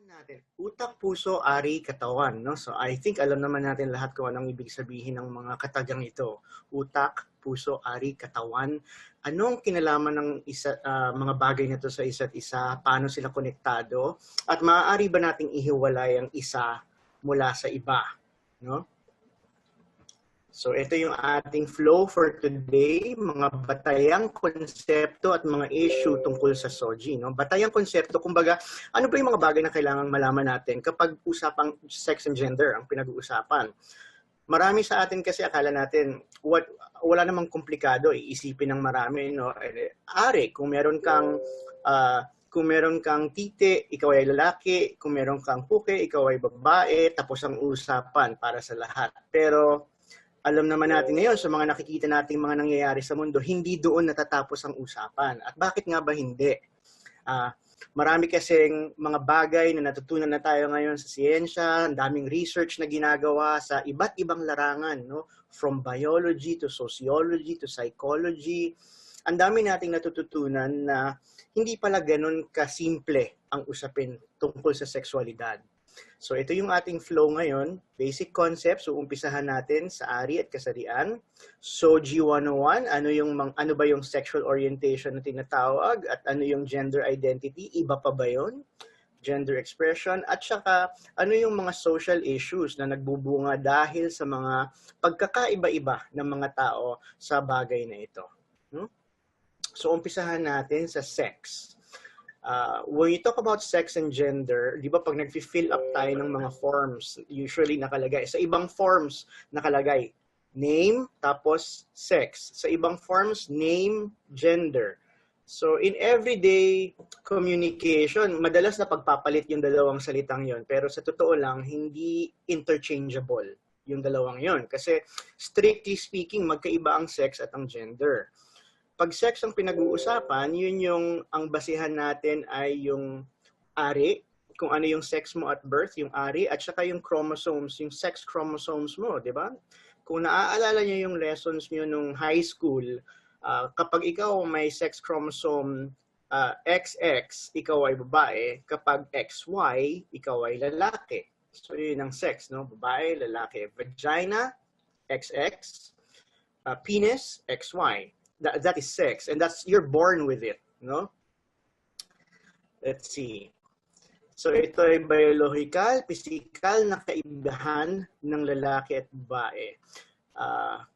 natin, utak, puso, ari, katawan, no? So I think alam naman natin lahat kung anong ibig sabihin ng mga katagang ito. Utak, puso, ari, katawan. Anong kinalaman ng mga bagay na to sa isa't isa? Paano sila konektado? At maaari ba nating ihiwalay ang isa mula sa iba, no? So ito yung ating flow for today, mga batayang konsepto at mga issue tungkol sa SOGI. No? Batayang konsepto, kumbaga, ano ba yung mga bagay na kailangang malaman natin kapag usapang sex and gender ang pinag-uusapan? Marami sa atin kasi akala natin, wala namang komplikado, iisipin ng marami. No? Ari, kung meron kang tite, ikaw ay lalaki. Kung meron kang puke, ikaw ay babae. Tapos ang usapan para sa lahat. Pero alam naman natin ngayon sa mga nakikita nating mga nangyayari sa mundo, hindi doon natatapos ang usapan. At bakit nga ba hindi? Marami kasing mga bagay na natutunan na tayo ngayon sa siyensya, ang daming research na ginagawa sa iba't ibang larangan, no? From biology to sociology to psychology. Ang dami nating natututunan na hindi pala ganun kasimple ang usapin tungkol sa sexualidad. So ito yung ating flow ngayon, basic concepts. So umpisahan natin sa ari at kasarian. SOGI 101, ano ba yung sexual orientation na tinatawag at ano yung gender identity, iba pa ba yun? Gender expression at saka ano yung mga social issues na nagbubunga dahil sa mga pagkakaiba-iba ng mga tao sa bagay na ito. So umpisahan natin sa sex. When you talk about sex and gender, di ba pag nag-fill up tayo ng mga forms, usually nakalagay, sa ibang forms nakalagay name, tapos sex. Sa ibang forms, name, gender. So in everyday communication, madalas na pagpapalit yung dalawang salitang yon, pero sa totoo lang, hindi interchangeable yung dalawang yon. Kasi strictly speaking, magkaiba ang sex at ang gender. Pag sex ang pinag-uusapan, yun yung ang basihan natin ay yung ari, kung ano yung sex mo at birth, yung ari, at saka yung chromosomes, yung sex chromosomes mo, di ba? Kung naaalala niyo yung lessons niyo nung high school, kapag ikaw may sex chromosome XX, ikaw ay babae, kapag XY, ikaw ay lalaki. So yun ang sex, no? Babae, lalaki. Vagina, XX, penis, XY. That is sex, and you're born with it, no? Let's see. So ito ay biological, physical na kaibahan ng lalaki at babae.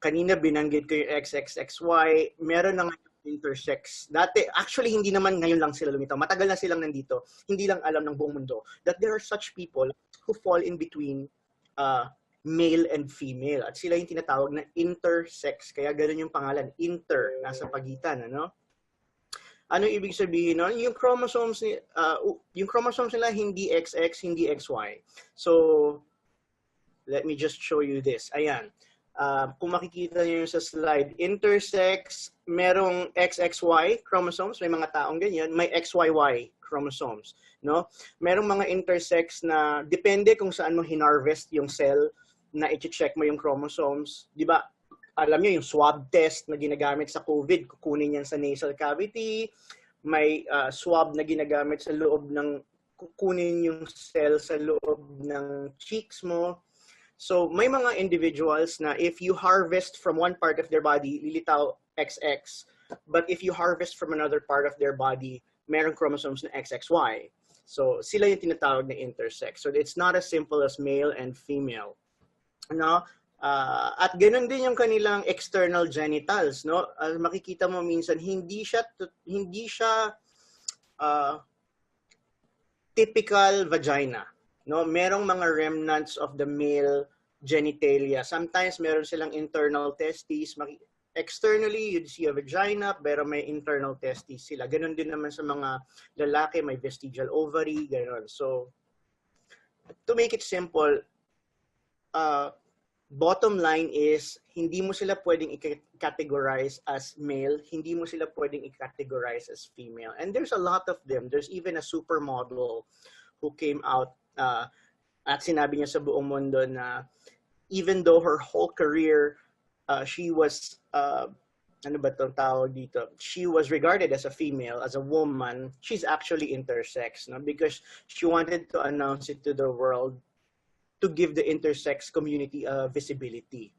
Kanina binanggit ko yung XXXY, meron na ngayon intersex. Dati, actually hindi naman ngayon lang sila lumitaw. Matagal na silang nandito. Hindi lang alam ng buong mundo that there are such people who fall in between male and female. At sila yung tinatawag na intersex. Kaya ganoon yung pangalan. Inter, nasa pagitan. Ano? Anong ibig sabihin nun? Yung chromosomes nila hindi XX, hindi XY. So, let me just show you this. Ayan. Kung makikita niyo sa slide, intersex, merong XXY chromosomes. May mga taong ganyan. May XYY chromosomes. No? Merong mga intersex na depende kung saan mo hinarvest yung cell na i-check mo yung chromosomes. Di ba, alam nyo, yung swab test na ginagamit sa COVID, kukunin yan sa nasal cavity. May swab na ginagamit sa loob ng, kukunin yung cell sa loob ng cheeks mo. So, may mga individuals na if you harvest from one part of their body, lilitaw XX. But if you harvest from another part of their body, merong chromosomes na XXY. So, sila yung tinatawag na intersex. So, it's not as simple as male and female. No? At ganoon din yung kanilang external genitals, no? Makikita mo minsan hindi siya typical vagina, no? Merong mga remnants of the male genitalia. Sometimes meron silang internal testes. Externally, you'd see a vagina, pero may internal testes sila. Ganoon din naman sa mga lalaki, may vestigial ovary, ganoon. So, to make it simple, bottom line is, hindi mo sila pwedeng i-categorize as male, hindi mo sila pwedeng i-categorize as female. And there's a lot of them. There's even a supermodel who came out at sinabi niya sa buong mundo na even though her whole career, she was ano ba itong tawag dito? She was regarded as a female, as a woman. She's actually intersex, no? Because she wanted to announce it to the world to give the intersex community a visibility.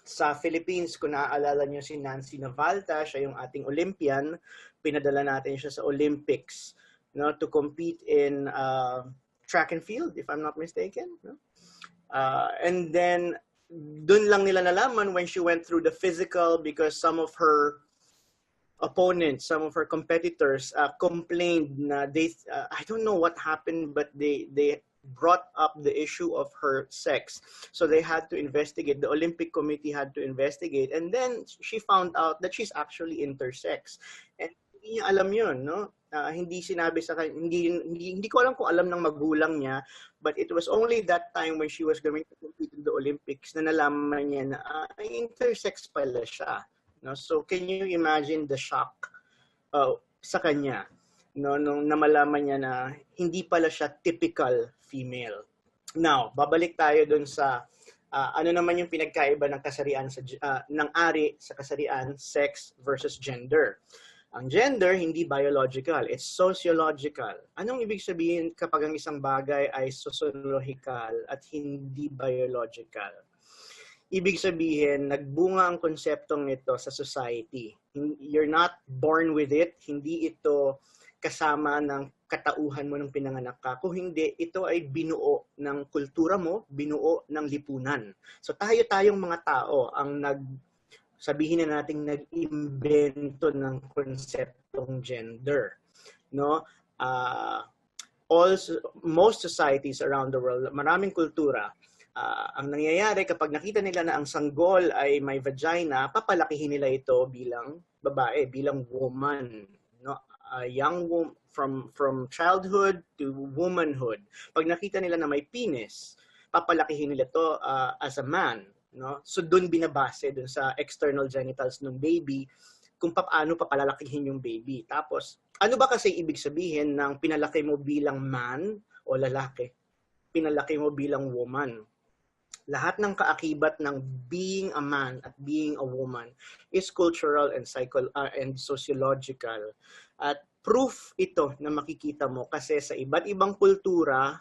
Sa Philippines, kung naaalala niyo si Nancy Navalta, siya yung ating Olympian, pinadala natin siya sa Olympics, no, to compete in track and field, if I'm not mistaken. No? And then, dun lang nila nalaman when she went through the physical because some of her opponents, some of her competitors complained na I don't know what happened, but they brought up the issue of her sex. So they had to investigate. The Olympic Committee had to investigate. And then she found out that she's actually intersex. And hindi niya alam yun, no? Hindi sinabi sa kanya, hindi ko alam kung alam ng magulang niya, but it was only that time when she was going to compete in the Olympics na nalaman niya na intersex pala siya. No? So can you imagine the shock sa kanya, no, nung namalaman niya na hindi pala siya typical female. Now, babalik tayo dun sa ano naman yung pinagkaiba ng kasarian ng ari sa kasarian, sex versus gender. Ang gender, hindi biological. It's sociological. Anong ibig sabihin kapag ang isang bagay ay sociological at hindi biological? Ibig sabihin, nagbunga ang konseptong ito sa society. You're not born with it. Hindi ito kasama ng katauhan mo nung pinanganak ka. Kung hindi, ito ay binuo ng kultura mo, binuo ng lipunan. So tayo-tayong mga tao ang sabihin na nating nag-imbento ng konseptong gender, no? Most societies around the world, maraming kultura, ang nangyayari kapag nakita nila na ang sanggol ay may vagina, papalakihin nila ito bilang babae, bilang woman, no? Young woman, from childhood to womanhood. Pag nakita nila na may penis, papalakihin nila ito as a man. No? So doon binabase doon sa external genitals ng baby kung paano papalalakihin yung baby. Tapos, ano ba kasi ibig sabihin ng pinalaki mo bilang man o lalaki? Pinalaki mo bilang woman. Lahat ng kaakibat ng being a man at being a woman is cultural and sociological. At proof ito na makikita mo kasi sa iba't ibang kultura,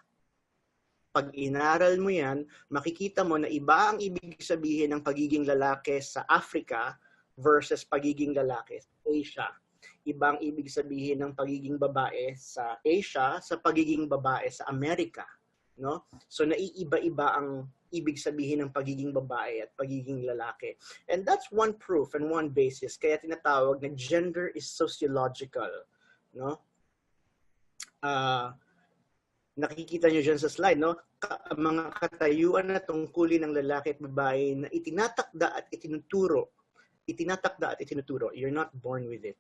pag inaral mo yan, makikita mo na iba ang ibig sabihin ng pagiging lalaki sa Africa versus pagiging lalaki sa Asia. Iba ang ibig sabihin ng pagiging babae sa Asia sa pagiging babae sa Amerika. No? So naiiba-iba ang ibig sabihin ng pagiging babae at pagiging lalaki. And that's one proof and one basis. Kaya tinatawag na gender is sociological. No? Nakikita nyo dyan sa slide, no? Mga katayuan na tungkulin ng lalaki at babae na itinatakda at itinuturo. Itinatakda at itinuturo. You're not born with it.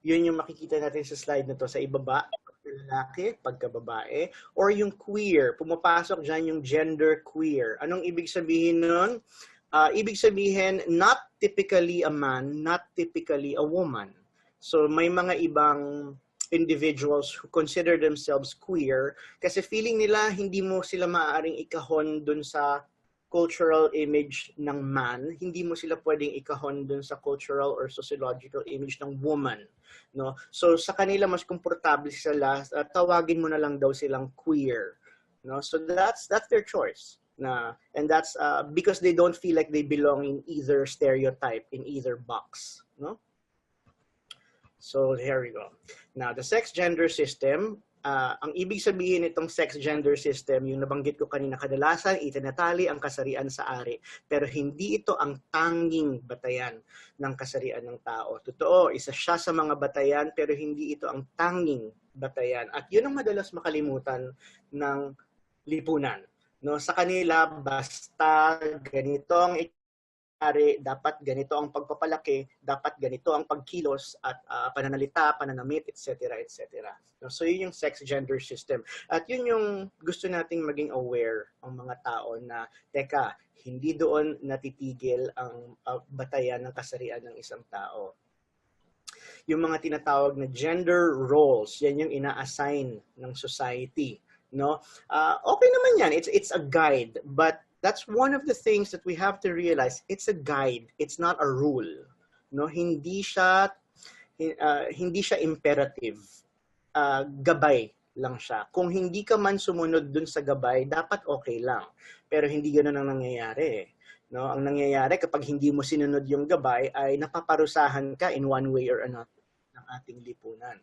Yun yung makikita natin sa slide na to sa ibaba, lalaki, pagkababae, or yung queer. Pumapasok dyan yung gender queer. Anong ibig sabihin nun? Ibig sabihin, not typically a man, not typically a woman. So may mga ibang individuals who consider themselves queer kasi feeling nila hindi mo sila maaaring ikahon dun sa cultural image ng man, hindi mo sila pwedeng ikahon dun sa cultural or sociological image ng woman, no? So sa kanila mas komportable sila, tawagin mo na lang daw silang queer, no? So that's their choice. And that's because they don't feel like they belong in either stereotype, in either box, no? So here we go. Now, the sex-gender system, ang ibig sabihin nitong sex-gender system, yung nabanggit ko kanina, kadalasan itinatali ang kasarian sa ari, pero hindi ito ang tanging batayan ng kasarian ng tao. Totoo, isa siya sa mga batayan, pero hindi ito ang tanging batayan. At yun ang madalas makalimutan ng lipunan. No, sa kanila, basta ganitong ari, dapat ganito ang pagpapalaki, dapat ganito ang pagkilos at pananalita, pananamit, etc. etc. So yun yung sex-gender system. At yun yung gusto nating maging aware ang mga tao na, teka, hindi doon natitigil ang batayan ng kasarian ng isang tao. Yung mga tinatawag na gender roles, yan yung ina-assign ng society. No? Okay naman yan. It's a guide, but That's one of the things that we have to realize. It's a guide. It's not a rule. No, hindi siya imperative. Gabay lang siya. Kung hindi ka man sumunod dun sa gabay, dapat okay lang. Pero hindi ganoon ang nangyayari. No, ang nangyayari kapag hindi mo sinunod yung gabay ay napaparusahan ka in one way or another ng ating lipunan.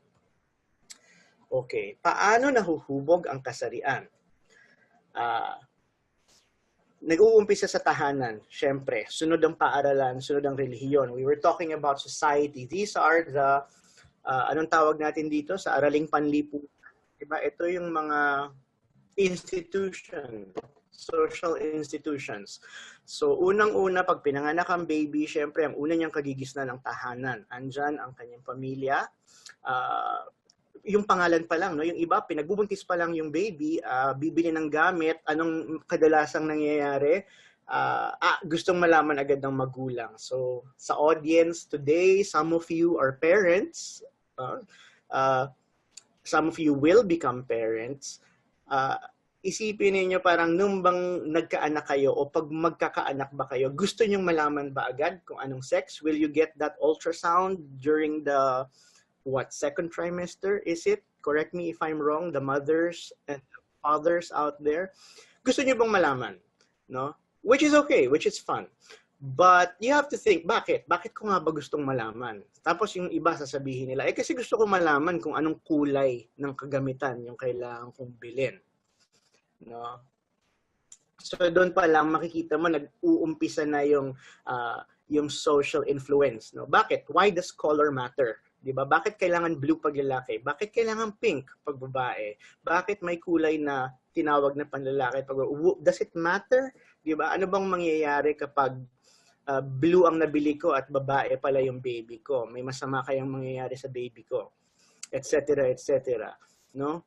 Okay, paano nahuhubog ang kasarian? Nag-uumpisa sa tahanan, syempre. Sunod ang paaralan, sunod ang relihiyon. We were talking about society. These are the, anong tawag natin dito? Sa araling panlipunan. Diba? Ito yung mga institution, social institutions. So, unang-una, pag pinanganak ang baby, syempre, ang una niyang kagigisnan ng tahanan. Andyan ang kanyang pamilya. Yung pangalan pa lang, no? Yung iba, pinagbubuntis pa lang yung baby, bibili ng gamit, anong kadalasang nangyayari? Gustong malaman agad ng magulang. So, sa audience today, some of you are parents, some of you will become parents. Isipin niyo parang nung bang nagkaanak kayo o pag magkakaanak ba kayo, gusto niyo malaman ba agad kung anong sex? Will you get that ultrasound during the second trimester, is it? Correct me if I'm wrong, the mothers and the fathers out there. Gusto niyo bang malaman? No? Which is okay, which is fun. But you have to think, bakit? Bakit ko nga ba gustong malaman? Tapos yung iba sasabihin nila, kasi gusto ko malaman kung anong kulay ng kagamitan yung kailangan kong bilhin. No? So doon pa lang makikita mo, nag-uumpisa na yung social influence. No? Bakit? Why does color matter? Diba? Bakit kailangan blue pag lalaki? Bakit kailangan pink pag babae? Bakit may kulay na tinawag na panlalaki? Does it matter? Diba? Ano bang mangyayari kapag blue ang nabili ko at babae pala yung baby ko? May masama kayang mangyayari sa baby ko? Etc. etc. No?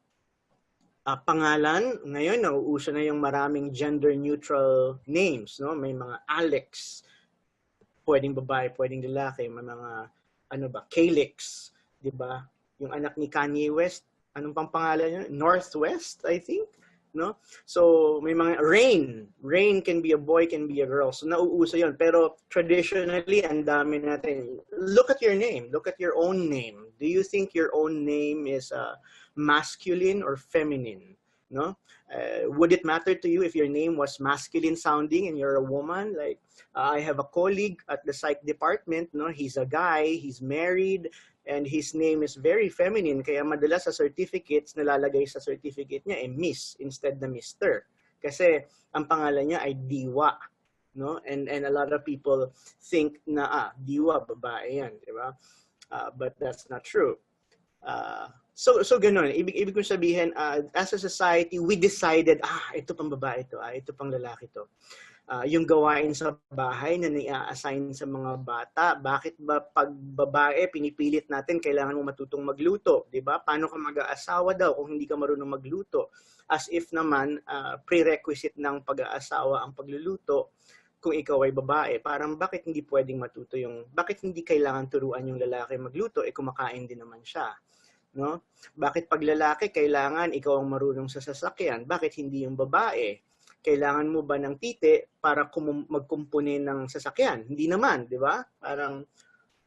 Pangalan, ngayon nauuso na yung maraming gender-neutral names. No? May mga Alex, pwedeng babae, pwedeng lalaki, may mga Calix, 'di ba? Yung anak ni Kanye West, anong pang pangalan niya? Northwest, I think, no? So, may mga Rain can be a boy, can be a girl. So, nauuso 'yon. Pero traditionally, ang dami natin. Look at your name. Look at your own name. Do you think your own name is masculine or feminine? No? Would it matter to you if your name was masculine sounding and you're a woman? Like, I have a colleague at the psych department, no? He's a guy, he's married, and his name is very feminine. Kaya madalas sa certificates, nalalagay sa certificate niya Miss instead na Mr. Kasi ang pangalan niya ay Diwa. No? And a lot of people think na, Diwa, babae yan. Diba? But that's not true. So ganun. Ibig kong sabihin, as a society, we decided, ito pang babae to, ito pang lalaki to. Yung gawain sa bahay na ni-assign sa mga bata, bakit ba pag babae, pinipilit natin, kailangan mo matutong magluto, di ba? Paano ka mag-aasawa daw kung hindi ka marunong magluto? As if naman, prerequisite ng pag-aasawa ang pagluluto kung ikaw ay babae. Parang bakit hindi pwedeng matuto bakit hindi kailangan turuan yung lalaki magluto, kumakain din naman siya. No? Bakit pag lalaki, kailangan ikaw ang marunong sa sasakyan? Bakit hindi yung babae? Kailangan mo ba ng tite para magkumpuni ng sasakyan? Hindi naman, di ba? Parang,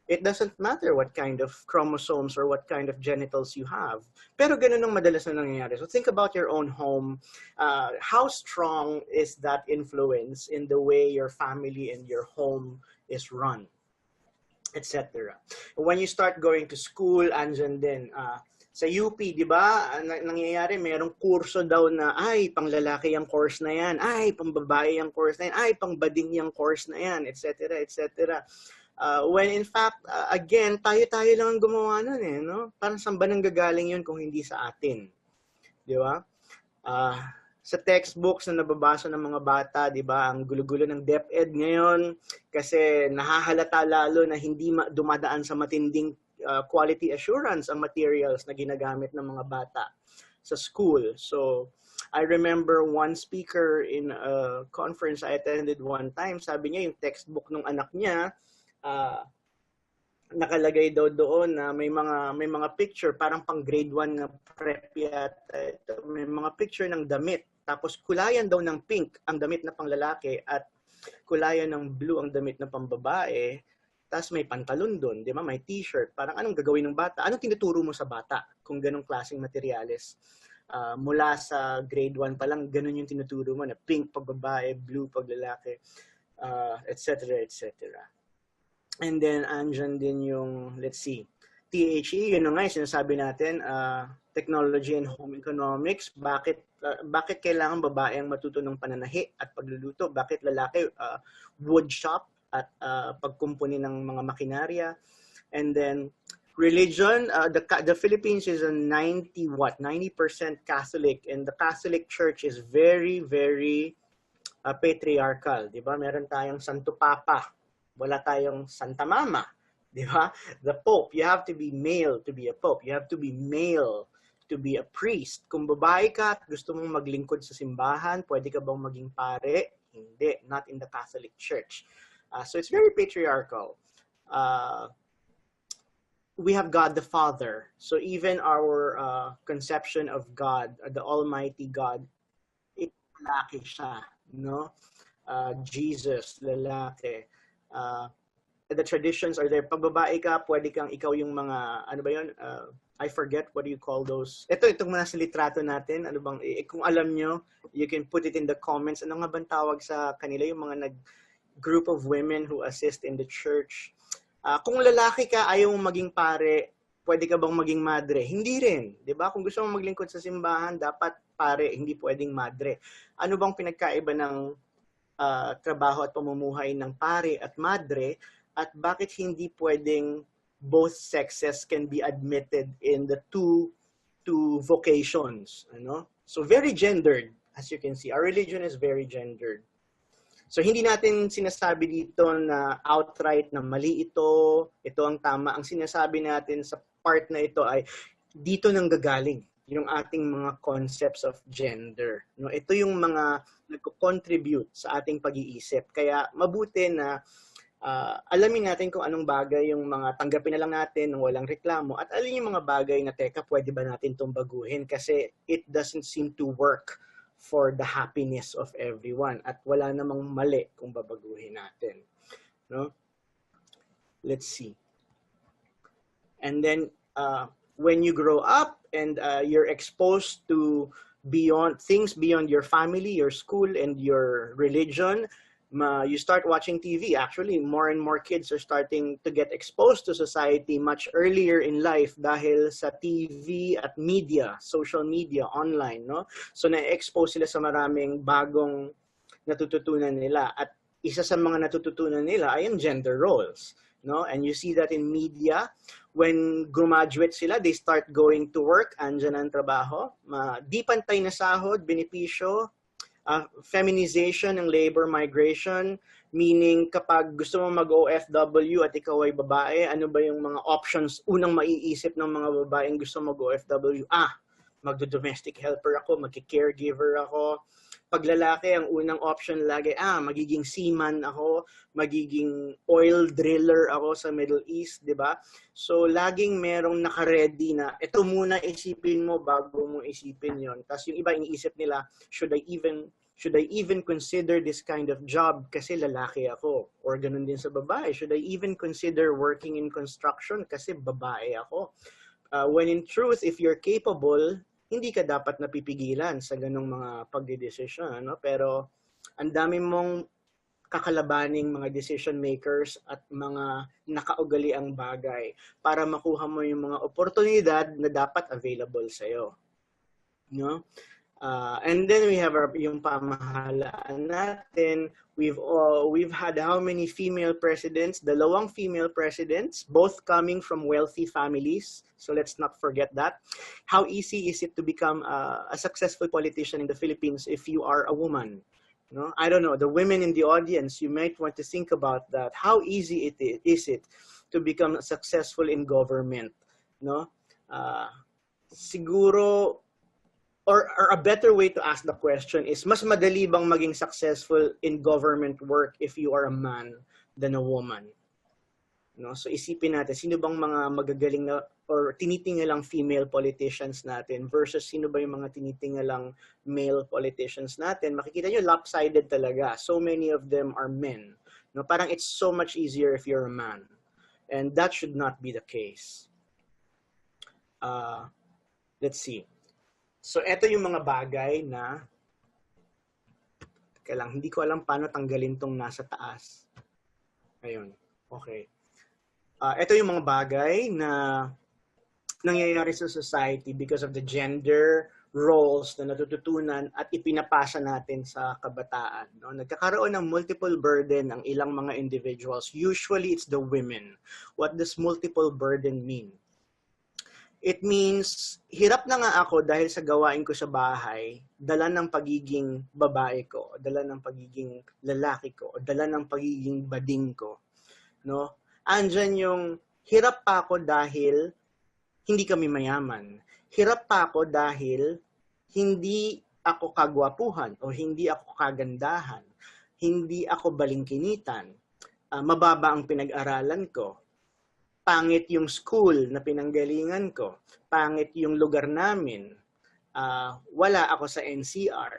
it doesn't matter what kind of chromosomes or what kind of genitals you have. Pero ganun ang madalas na nangyayari. So think about your own home. How strong is that influence in the way your family and your home is run? Etc. When you start going to school, andyan din, sa UP, di ba, nangyayari, mayroong kurso daw na, pang lalaki yung course na yan, pang babae yung course na yan, pang bading yung course na yan, etc. etc. When in fact, again, tayo lang ang gumawa nun no? Parang saan ba nang gagaling yun kung hindi sa atin? Di ba? Sa textbooks na nababasa ng mga bata, di ba, ang gulo-gulo ng DepEd ngayon kasi nahahalata lalo na hindi dumadaan sa matinding quality assurance ang materials na ginagamit ng mga bata sa school. So, I remember one speaker in a conference I attended one time, sabi niya yung textbook ng anak niya, nakalagay daw doon na may mga picture, parang pang grade 1 na prep yata. May mga picture ng damit Tapos kulayan daw ng pink ang damit na panglalaki at kulayan ng blue ang damit na pambabae. Tapos may pantalon doon, di ba? May t-shirt. Parang anong gagawin ng bata? Anong tinuturo mo sa bata kung ganong klaseng materyales? Mula sa grade 1 pa lang, ganun yung tinuturo mo na pink pag babae, blue pag lalaki, etc. etc. And then, andyan din yung, let's see, THE, yun na nga, sinasabi natin, technology and home economics. Bakit kailangan babae ang matuto ng pananahi at pagluluto? Bakit lalaki wood shop at pagkumpuni ng mga makinarya? And then religion, the Philippines is a 90% Catholic, and the Catholic Church is very, very patriarchal. Di ba? Meron tayong Santo Papa, wala tayong Santa Mama. Di ba? The Pope, you have to be male to be a Pope. You have to be male to be a priest. Kung babae ka at gusto mong maglingkod sa simbahan, pwede ka bang maging pare? Hindi, not in the Catholic Church. So it's very patriarchal. We have God the Father. So even our conception of God, the Almighty God, lalaki siya, no? Jesus, lalaki. The traditions are there. Pag babae ka, pwede kang ikaw yung mga, ano ba yun? I forget, what do you call those? Itong mga sa litrato natin, ano bang, kung alam nyo, you can put it in the comments. Ano nga bang tawag sa kanila, yung mga group of women who assist in the church? Kung lalaki ka, ayaw mong maging pare, pwede ka bang maging madre? Hindi rin. Di ba? Kung gusto mong maglingkod sa simbahan, dapat pare, hindi pwedeng madre. Ano bang pinagkaiba ng trabaho at pamumuhay ng pare at madre? At bakit hindi pwedeng both sexes can be admitted in the two vocations? Ano? So very gendered, as you can see. Our religion is very gendered. So hindi natin sinasabi dito na outright na mali ito ang tama. Ang sinasabi natin sa part na ito ay dito nang gagaling yung ating mga concepts of gender. No, ito yung mga nagko-contribute sa ating pag-iisip. Kaya mabuti na alamin natin kung anong bagay yung mga tanggapin na lang natin ng walang reklamo at alin yung mga bagay na teka pwede ba natin itong baguhin kasi it doesn't seem to work for the happiness of everyone at wala namang mali kung babaguhin natin, no? Let's see. And then when you grow up and you're exposed to things beyond your family, your school, and your religion, you start watching TV. Actually, more and more kids are starting to get exposed to society much earlier in life dahil sa TV at media, social media, online, no? So na-expose sila sa maraming bagong natututunan nila at isa sa mga natututunan nila ay ang gender roles, no? And you see that in media. When graduate sila, they start going to work, andyan ang trabaho, di pantay na sahod, benepisyo, feminization ng labor migration, meaning kapag gusto mo mag-OFW at ikaw ay babae, ano ba yung mga options unang maiisip ng mga babaeng gusto mag-OFW? Magdo-domestic helper ako, magki-caregiver ako. Pag lalaki, ang unang option lagi, magiging seaman ako, magiging oil driller ako sa Middle East, di ba? So, laging merong naka-ready na, ito muna isipin mo bago mo isipin yon. Tapos yung iba iniisip nila, should I even consider this kind of job kasi lalaki ako? Or ganun din sa babae, should I even consider working in construction kasi babae ako? When in truth, if you're capable, hindi ka dapat napipigilan sa ganong mga pagdedesisyon, ano? Pero ang dami mong kakalabaning mga decision makers at mga nakaugaliang bagay para makuha mo yung mga oportunidad na dapat available sa'yo. No? And then we have yung pamahalaan natin. We've had how many female presidents? 2 female presidents, both coming from wealthy families. So let's not forget that. How easy is it to become a successful politician in the Philippines if you are a woman? No, I don't know. The women in the audience, you might want to think about that. How easy is it to become successful in government? No, siguro. Or a better way to ask the question is, mas madali bang maging successful in government work if you are a man than a woman? No? So isipin natin, sino bang mga magagaling na or tinitingalang female politicians natin versus sino ba yung mga tinitingalang male politicians natin? Makikita nyo, lopsided talaga. So many of them are men. No? Parang it's so much easier if you're a man. And that should not be the case. Let's see. So ito yung mga bagay na hindi ko alam paano tanggalin tong nasa taas. Ayun. Okay. Ito yung mga bagay na nangyayari sa society because of the gender roles na natututunan at ipinapasa natin sa kabataan. No? Nagkakaroon ng multiple burden ang ilang mga individuals. Usually, it's the women. What does multiple burden mean? It means, hirap na nga ako dahil sa gawain ko sa bahay, dala ng pagiging babae ko, dala ng pagiging lalaki ko, dala ng pagiging bading ko. No? Andyan yung hirap pa ako dahil hindi kami mayaman. Hirap pa ako dahil hindi ako kagwapuhan o hindi ako kagandahan. Hindi ako balingkinitan. Mababa ang pinag-aralan ko. Pangit yung school na pinanggalingan ko. Pangit yung lugar namin. Wala ako sa NCR.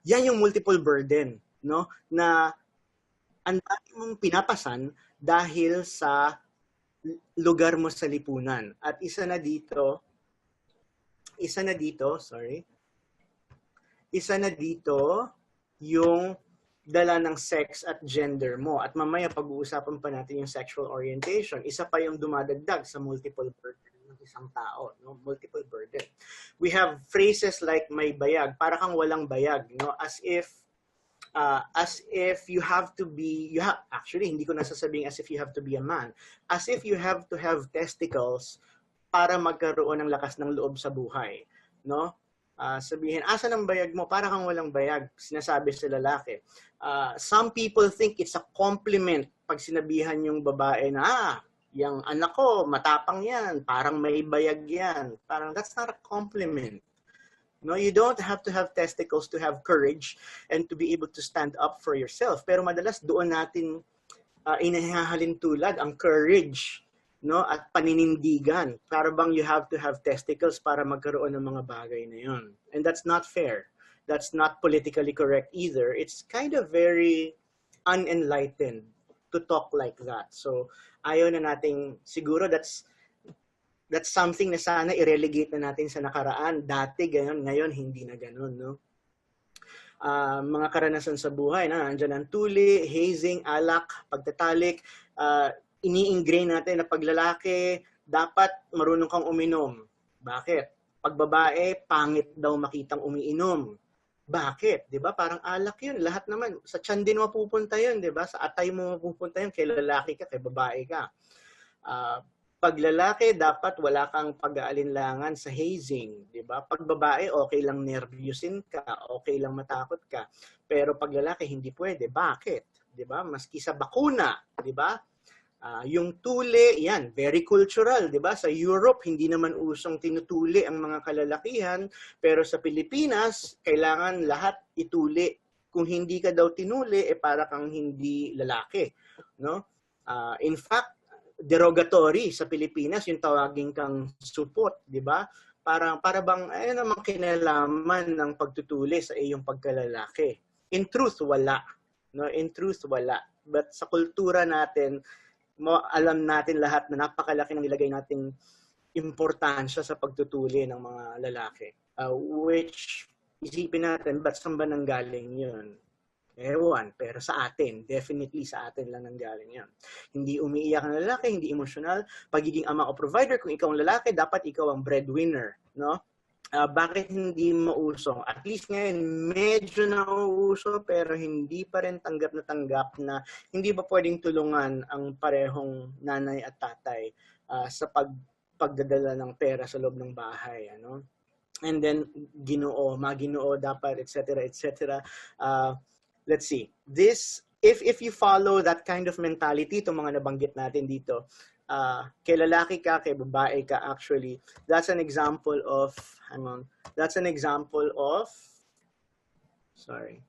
Yan yung multiple burden, no? Na ang dami mong pinapasan dahil sa lugar mo sa lipunan. At isa na dito, yung dala ng sex at gender mo. At mamaya pag-uusapan pa natin yung sexual orientation. Isa pa yung dumadagdag sa multiple burden ng isang tao, no? Multiple burden. We have phrases like may bayag, para kang walang bayag, no? As if you have to be, actually, hindi ko nasasabing as if you have to be a man. As if you have to have testicles para magkaroon ng lakas ng loob sa buhay, no? Sabihin, asan ang bayag mo? Para kang walang bayag, sinasabi sa lalaki. Some people think it's a compliment pag sinabihan yung babae na, yung anak ko, matapang yan, parang may bayag yan. Parang that's not a compliment. No, you don't have to have testicles to have courage and to be able to stand up for yourself. Pero madalas doon natin inahahalin tulad ang courage, no, at paninindigan. Para bang you have to have testicles para magkaroon ng mga bagay na yun. And that's not fair. That's not politically correct either. It's kind of very unenlightened to talk like that. So ayaw na nating, siguro that's something na sana i-relegate na natin sa nakaraan. Dati ganyan, ngayon hindi na ganun, no? Mga karanasan sa buhay, nandiyan ang tuli, hazing, alak, pagtatalik, ini-ingrain natin na paglalaki, dapat marunong kang uminom. Bakit? Pag babae, pangit daw makitang umiinom. Bakit? 'Di ba? Parang alak 'yun. Lahat naman sa tiyan din mapupunta 'yun, 'di ba? Sa atay mo mapupunta 'yun, kay lalaki ka, kay babae ka. Pag lalaki, dapat wala kang pag-aalinlangan sa hazing, 'di ba? Pag babae, okay lang nervyusin ka, okay lang matakot ka. Pero pag lalaki, hindi pwede. Bakit? 'Di ba? Maski sa bakuna, 'di ba? Yung tuli, yan, very cultural, 'di ba? Sa Europe, hindi naman usong tinutuli ang mga kalalakihan, pero sa Pilipinas, kailangan lahat ituli. Kung hindi ka daw tinuli, para kang hindi lalaki, no? In fact, derogatory sa Pilipinas yung tawagin kang supot, 'di ba? Para bang ayun namang kinalaman ng pagtutuli sa iyong pagkalalaki. In truth, wala, no? In truth, wala. But sa kultura natin, alam natin lahat na napakalaki ng ilagay nating importansya sa pagtutuli ng mga lalaki. Which, isipin natin, ba't saan ba nanggaling yun? Ewan, pero sa atin, definitely sa atin lang nanggaling yan. Hindi umiiyak ang lalaki, hindi emosyonal. Pagiging ama o provider, kung ikaw ang lalaki, dapat ikaw ang breadwinner, no? Bakit hindi mauso? At least ngayon, medyo nauuso, pero hindi pa rin tanggap na hindi ba pwedeng tulungan ang parehong nanay at tatay sa pagdadala ng pera sa loob ng bahay, ano? And then, maginoo dapat, etc., etc. Let's see. This, if you follow that kind of mentality, itong mga nabanggit natin dito, kay lalaki ka, kay babae ka, actually, that's an example of, sorry.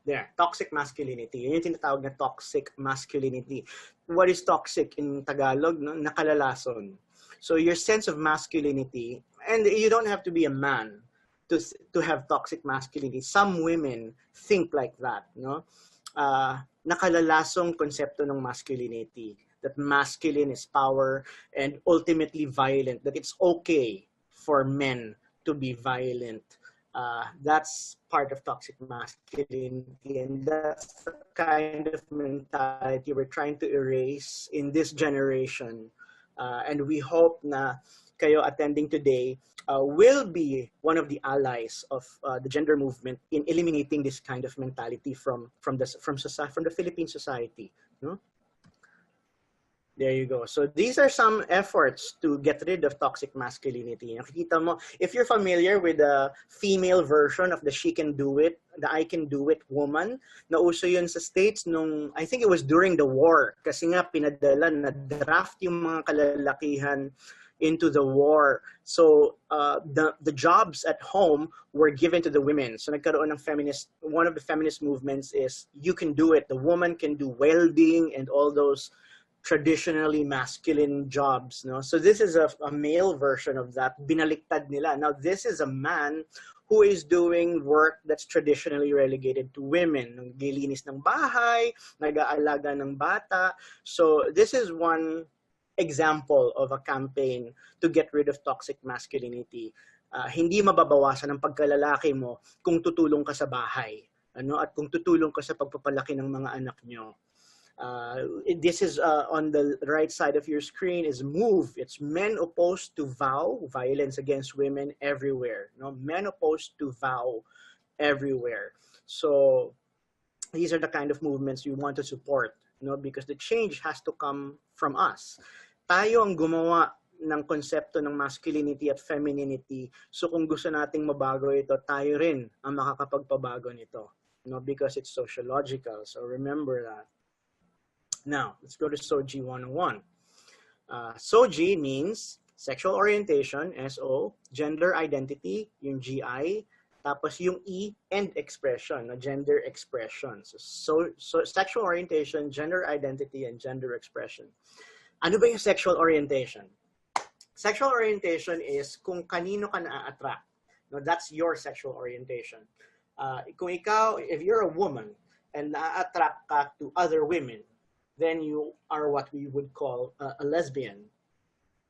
There, toxic masculinity. Yun yung tinatawag na toxic masculinity. What is toxic in Tagalog? No? Nakalalason. So your sense of masculinity, and you don't have to be a man to have toxic masculinity. Some women think like that, no? Nakalalasong konsepto ng masculinity, that masculine is power and ultimately violent, that it's okay for men to be violent. That's part of toxic masculinity, and that's the kind of mentality we're trying to erase in this generation. And we hope na kayo attending today will be one of the allies of the gender movement in eliminating this kind of mentality from the Philippine society. No? There you go. So these are some efforts to get rid of toxic masculinity. Nakikita mo, if you're familiar with the female version of the she can do it, the I can do it woman, nauso yun sa States nung, I think it was during the war. Kasi nga pinadala na draft yung mga kalalakihan into the war. So the jobs at home were given to the women. So nagkaroon ng feminist, one of the feminist movements is you can do it. The woman can do welding and all those traditionally masculine jobs, no? So this is a male version of that. Binaliktad nila. Now this is a man who is doing work that's traditionally relegated to women. Naglilinis ng bahay, nag-aalaga ng bata. So this is one example of a campaign to get rid of toxic masculinity. Hindi mababawasan ang pagkalalaki mo kung tutulong ka sa bahay, ano, at kung tutulong ka sa pagpapalaki ng mga anak nyo. This is on the right side of your screen is MOVE. It's men opposed to VOW, violence against women everywhere. No, men opposed to VOW everywhere. So these are the kind of movements you want to support, no, because the change has to come from us. Tayo ang gumawa ng konsepto ng masculinity at femininity. So kung gusto nating mabago ito, tayo rin ang makakapagpabago nito, no, because it's sociological. So remember that. Now, let's go to SOGI 101. SOGI means sexual orientation, SO, gender identity, yung GI, tapos yung E, and expression, no, gender expression. So sexual orientation, gender identity, and gender expression. Ano ba yung sexual orientation? Sexual orientation is kung kanino ka na-attract. No, that's your sexual orientation. Kung ikaw, if you're a woman and na-attract ka to other women, then you are what we would call a lesbian.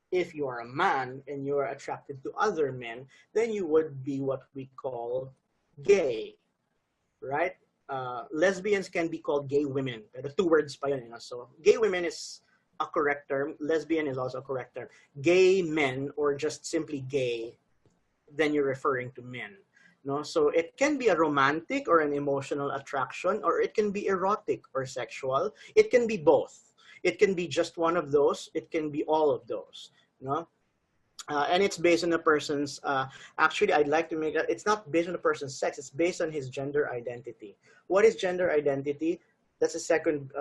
If you are a man and you are attracted to other men, then you would be what we call gay, right? Lesbians can be called gay women. The two words pa yun, you know? So gay women is a correct term. Lesbian is also a correct term. Gay men, or just simply gay, then you're referring to men. No? So it can be a romantic or an emotional attraction, or it can be erotic or sexual. It can be both. It can be just one of those. It can be all of those. No? And it's based on a person's, actually, I'd like to make that, it's not based on a person's sex, it's based on his gender identity. What is gender identity? That's the second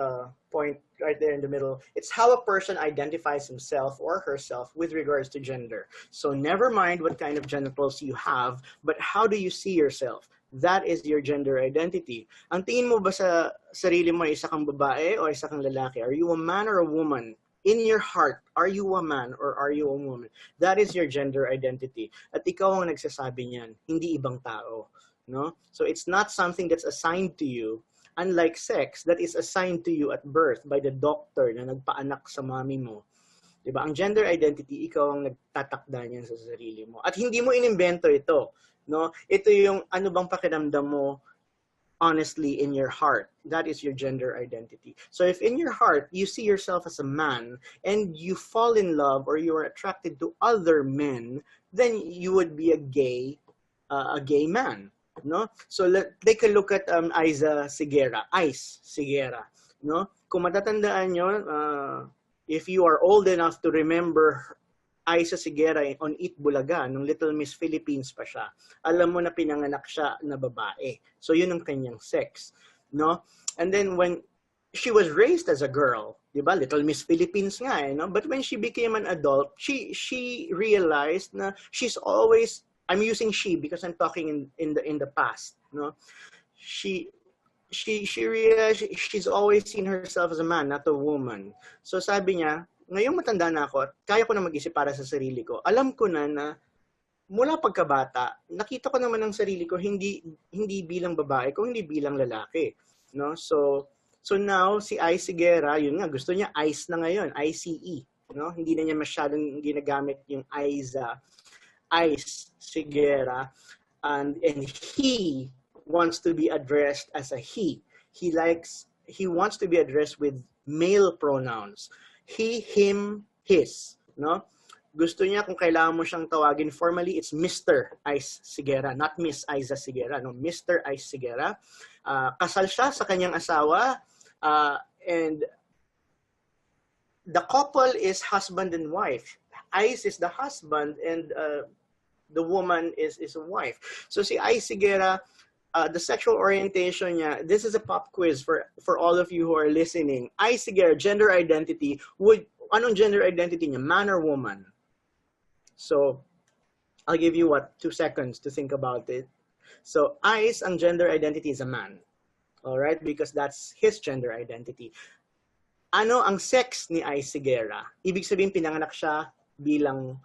point right there in the middle. It's how a person identifies himself or herself with regards to gender. So never mind what kind of genitals you have, but how do you see yourself? That is your gender identity. Ang tingin mo ba sa sarili mo, isa kang babae o isa kang lalaki? Are you a man or a woman? In your heart, are you a man or are you a woman? That is your gender identity. At ikaw ang nagsasabi niyan, hindi ibang tao. No? So it's not something that's assigned to you. Unlike sex, that is assigned to you at birth by the doctor na nagpaanak sa mami mo. Diba? Ang gender identity, ikaw ang nagtatakda niyan sa sarili mo. At hindi mo inimbento ito. No? Ito yung ano bang pakiramdam mo honestly in your heart. That is your gender identity. So if in your heart, you see yourself as a man and you fall in love or you are attracted to other men, then you would be a gay man. No? So take a look at Ice Sigera, no? Kung matatandaan nyo, if you are old enough to remember Isa Sigera on Eat Bulaga, nung Little Miss Philippines pa siya, alam mo na pinanganak siya na babae. So yun ang kanyang sex, no? And then when she was raised as a girl, diba? Little Miss Philippines nga, no? But when she became an adult, she realized na she's always, I'm using she because I'm talking in the past, no? she's always seen herself as a man, not a woman. So sabi niya, ngayong matanda na ako at kaya ko na mag-isip para sa sarili ko, alam ko na mula pagkabata, nakita ko naman ang sarili ko hindi bilang babae, kung hindi bilang lalaki, no? So now si Ice Sigera, yun nga, gusto niya Ice na ngayon, ICE, no? Hindi na niya masyadong ginagamit yung Iza, Ice Sigera, and he wants to be addressed as a he. He wants to be addressed with male pronouns. He, him, his, no? Gusto niya kung kailangan mo siyang tawagin formally, it's Mr. Ice Sigera, not Miss Iza Sigera, no? Mr. Ice Sigera. Kasal siya sa kanyang asawa, and the couple is husband and wife. Ice is the husband, and the woman is a wife. So si Ice Sigera, the sexual orientation niya, this is a pop quiz for all of you who are listening. Ice Sigera, gender identity, anong gender identity niya? Man or woman? So, I'll give you 2 seconds to think about it. So, Ice, ang gender identity is a man. Alright? Because that's his gender identity. Ano ang sex ni Ice Sigera? Ibig sabihin, pinanganak siya bilang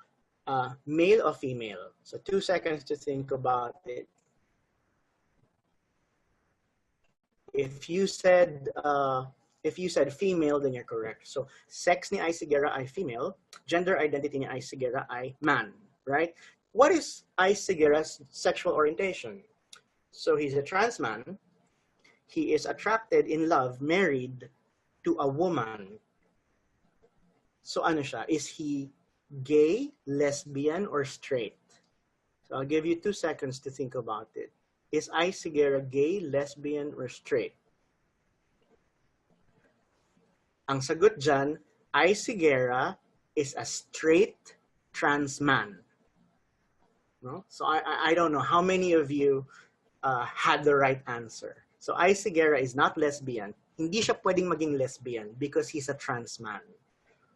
male or female. So, 2 seconds to think about it. If you said female, then you're correct. So, sex ni Ice Sigera ay female. Gender identity ni Ice Sigera ay man, right? What is Ice Sigera's sexual orientation? So, he's a trans man. He is attracted, in love, married to a woman. So, ano siya? Is he gay, lesbian, or straight? So, I'll give you 2 seconds to think about it. Is Ice Sigera gay, lesbian, or straight? Ang sagot dyan, Ice Sigera is a straight trans man. No? So I don't know how many of you had the right answer. So Ice Sigera is not lesbian. Hindi siya pwedeng maging lesbian because he's a trans man.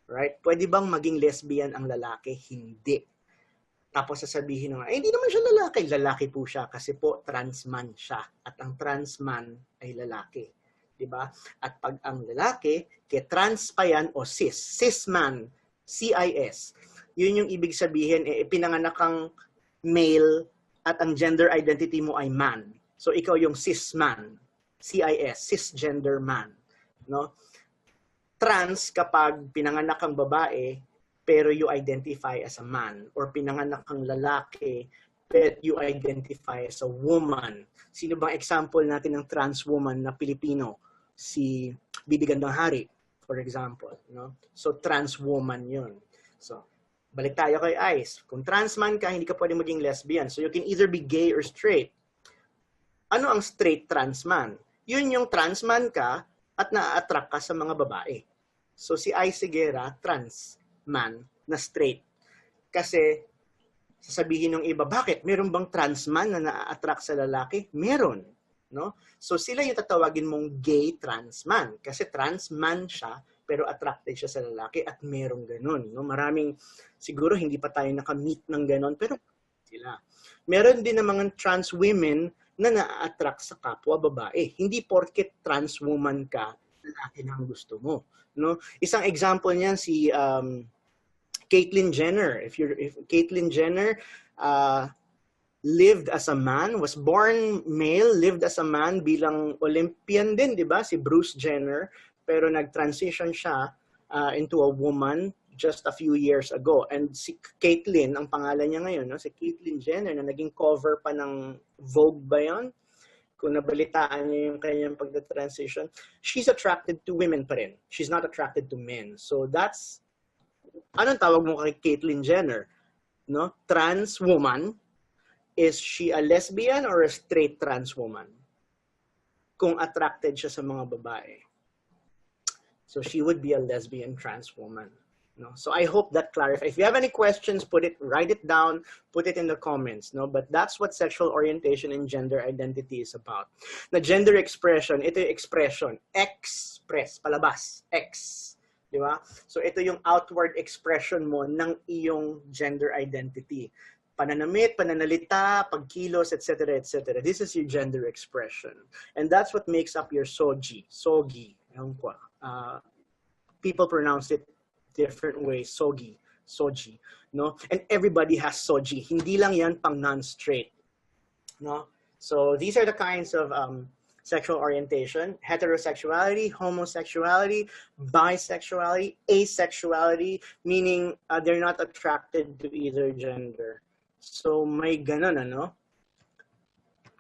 Right? Pwede bang maging lesbian ang lalaki? Hindi. Tapos sasabihin nyo, hindi naman siya lalaki. Lalaki po siya kasi po trans man siya. At ang trans man ay lalaki. Diba? At pag ang lalaki, kaya trans pa yan o cis man, CIS. Yun yung ibig sabihin, pinanganak kang male at ang gender identity mo ay man. So ikaw yung cis man, CIS, cisgender man. No? Trans kapag pinanganak kang babae, pero you identify as a man, or pinanganak kang lalaki, but you identify as a woman. Sino bang example natin ng trans woman na Pilipino? Si Bibi Gandang Hari, for example. No? So, trans woman yun. So, balik tayo kay Ice. Kung trans man ka, hindi ka pwede maging lesbian. So, you can either be gay or straight. Ano ang straight trans man? Yun yung trans man ka at na-attract ka sa mga babae. So, si Ice Sigera, trans man na straight. Kasi, sasabihin ng iba, bakit? Meron bang trans man na na-attract sa lalaki? Meron. No? So, sila yung tatawagin mong gay trans man. Kasi trans man siya, pero attracted siya sa lalaki at merong ganun. No? Maraming, siguro hindi pa tayo nakamit ng ganun, pero sila. Meron din ng mga trans women na na-attract sa kapwa babae. Hindi porket trans woman ka, lalaki na ang gusto mo. No? Isang example niyan si Caitlyn Jenner. If Caitlyn Jenner lived as a man, was born male, lived as a man bilang Olympian din, di ba? Si Bruce Jenner. Pero nag-transition siya into a woman just a few years ago. And si Caitlyn, ang pangalan niya ngayon, no? Si Caitlyn Jenner na naging cover pa ng Vogue ba yun? Kung nabalitaan niyo yung kanyang pagda-transition, she's attracted to women pa rin. She's not attracted to men. So that's, anong tawag mo kay Caitlyn Jenner? No? Trans woman. Is she a lesbian or a straight trans woman? Kung attracted siya sa mga babae. So she would be a lesbian trans woman. No? So I hope that clarifies. If you have any questions, write it down, put it in the comments. No? But that's what sexual orientation and gender identity is about. Na gender expression, ito yung expression. Express, palabas, X. Di ba? So ito yung outward expression mo ng iyong gender identity. pananamit, pananalita, pagkilos, etc., etc. This is your gender expression. And that's what makes up your sogi. People pronounce it different ways. Sogi. No? And everybody has sogi. Hindi lang yan pang non-straight. No? So these are the kinds of sexual orientation: heterosexuality, homosexuality, bisexuality, asexuality, meaning they're not attracted to either gender. So may ganon, ano?